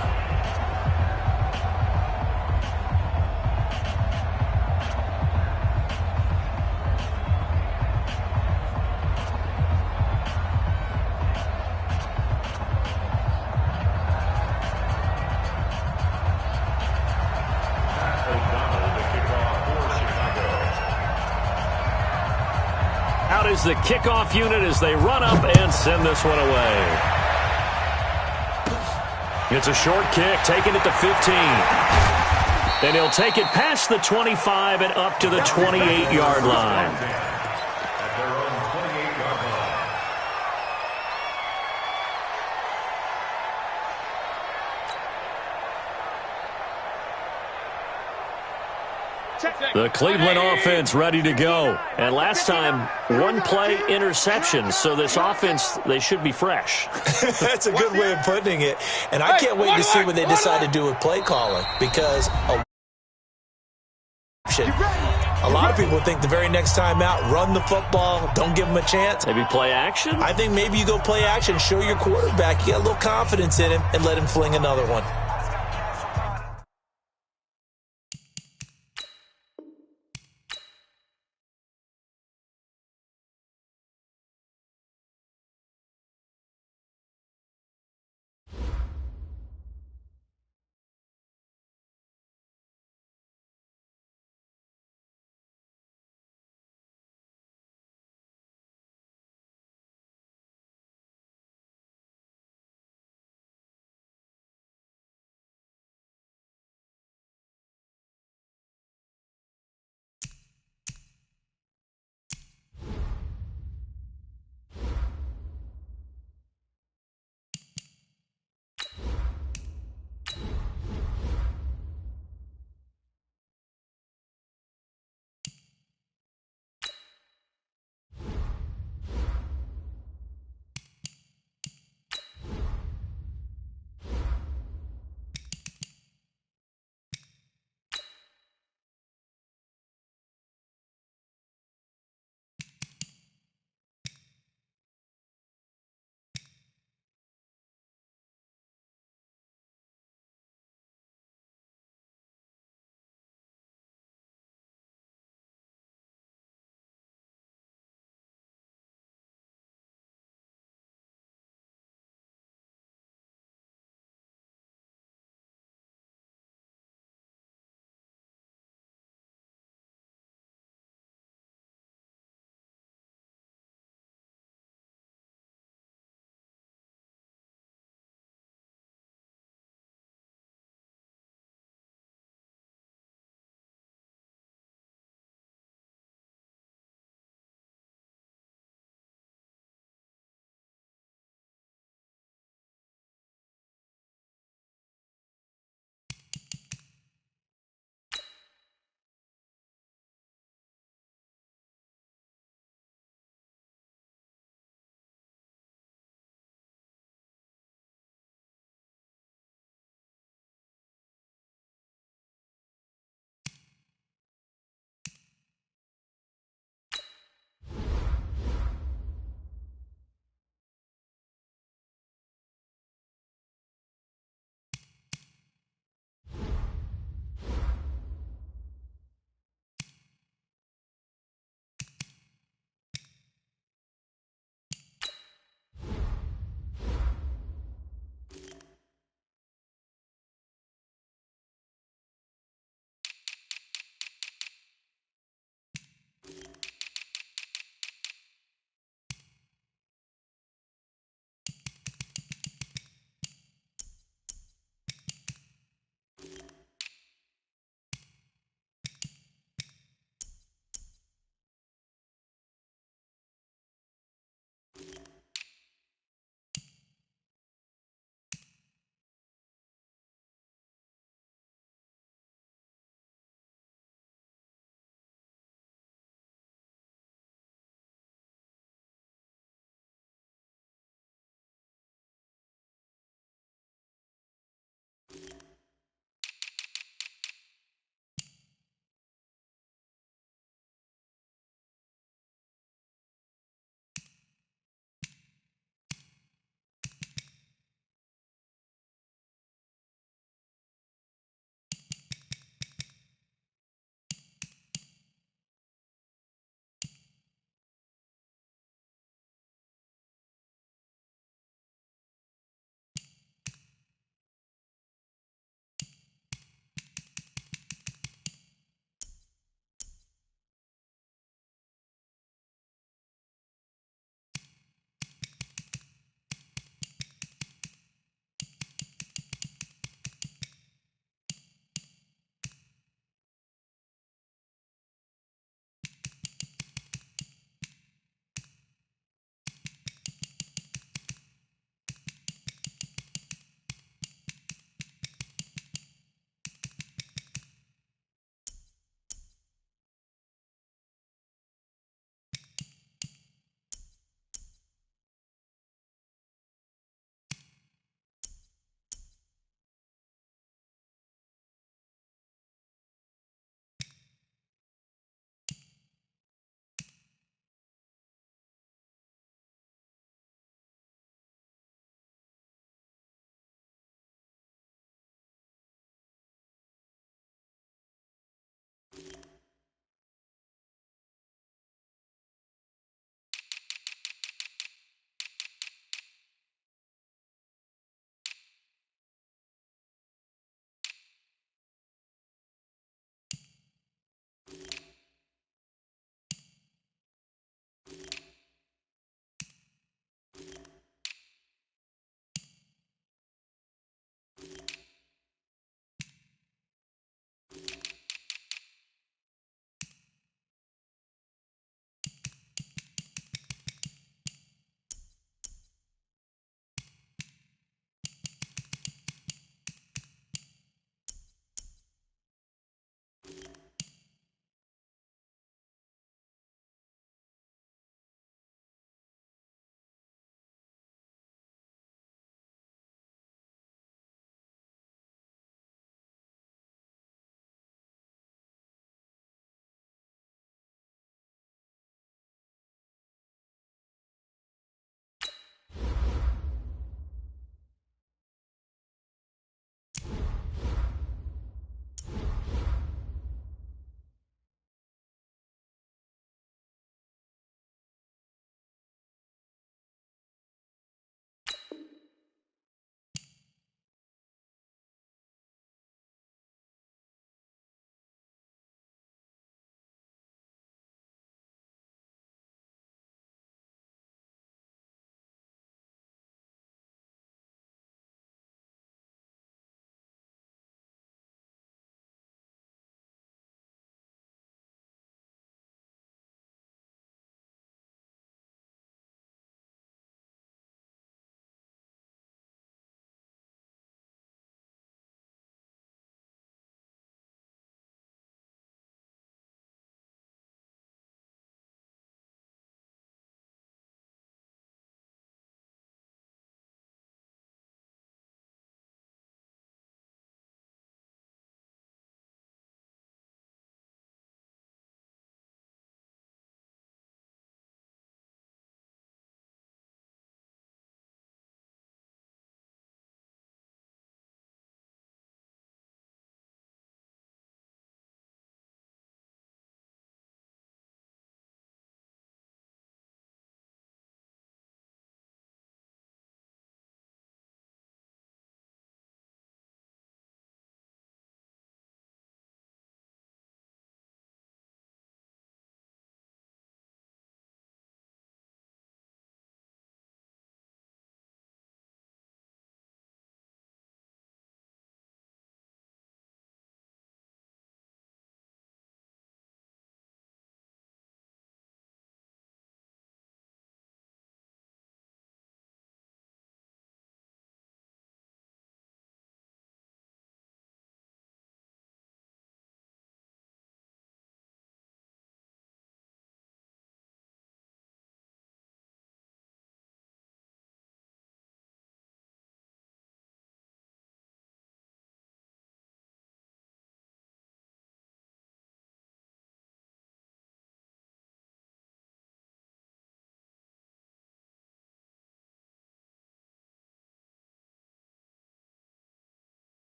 Speaker 3: the kickoff unit as they run up and send this one away. It's a short kick, taking it to 15. And he'll take it past the 25 and up to the 28-yard line.
Speaker 1: At their own 28-yard line.
Speaker 3: The Cleveland offense ready to go. And last time, one play interception. So this offense, they should be fresh.
Speaker 4: That's a good way of putting it. And I can't wait to see what they decide to do with play calling, because a lot of people think the very next time out, run the football, don't give them a chance.
Speaker 3: Maybe play action?
Speaker 4: I think maybe you go play action, show your quarterback you got a little confidence in him, and let him fling another one.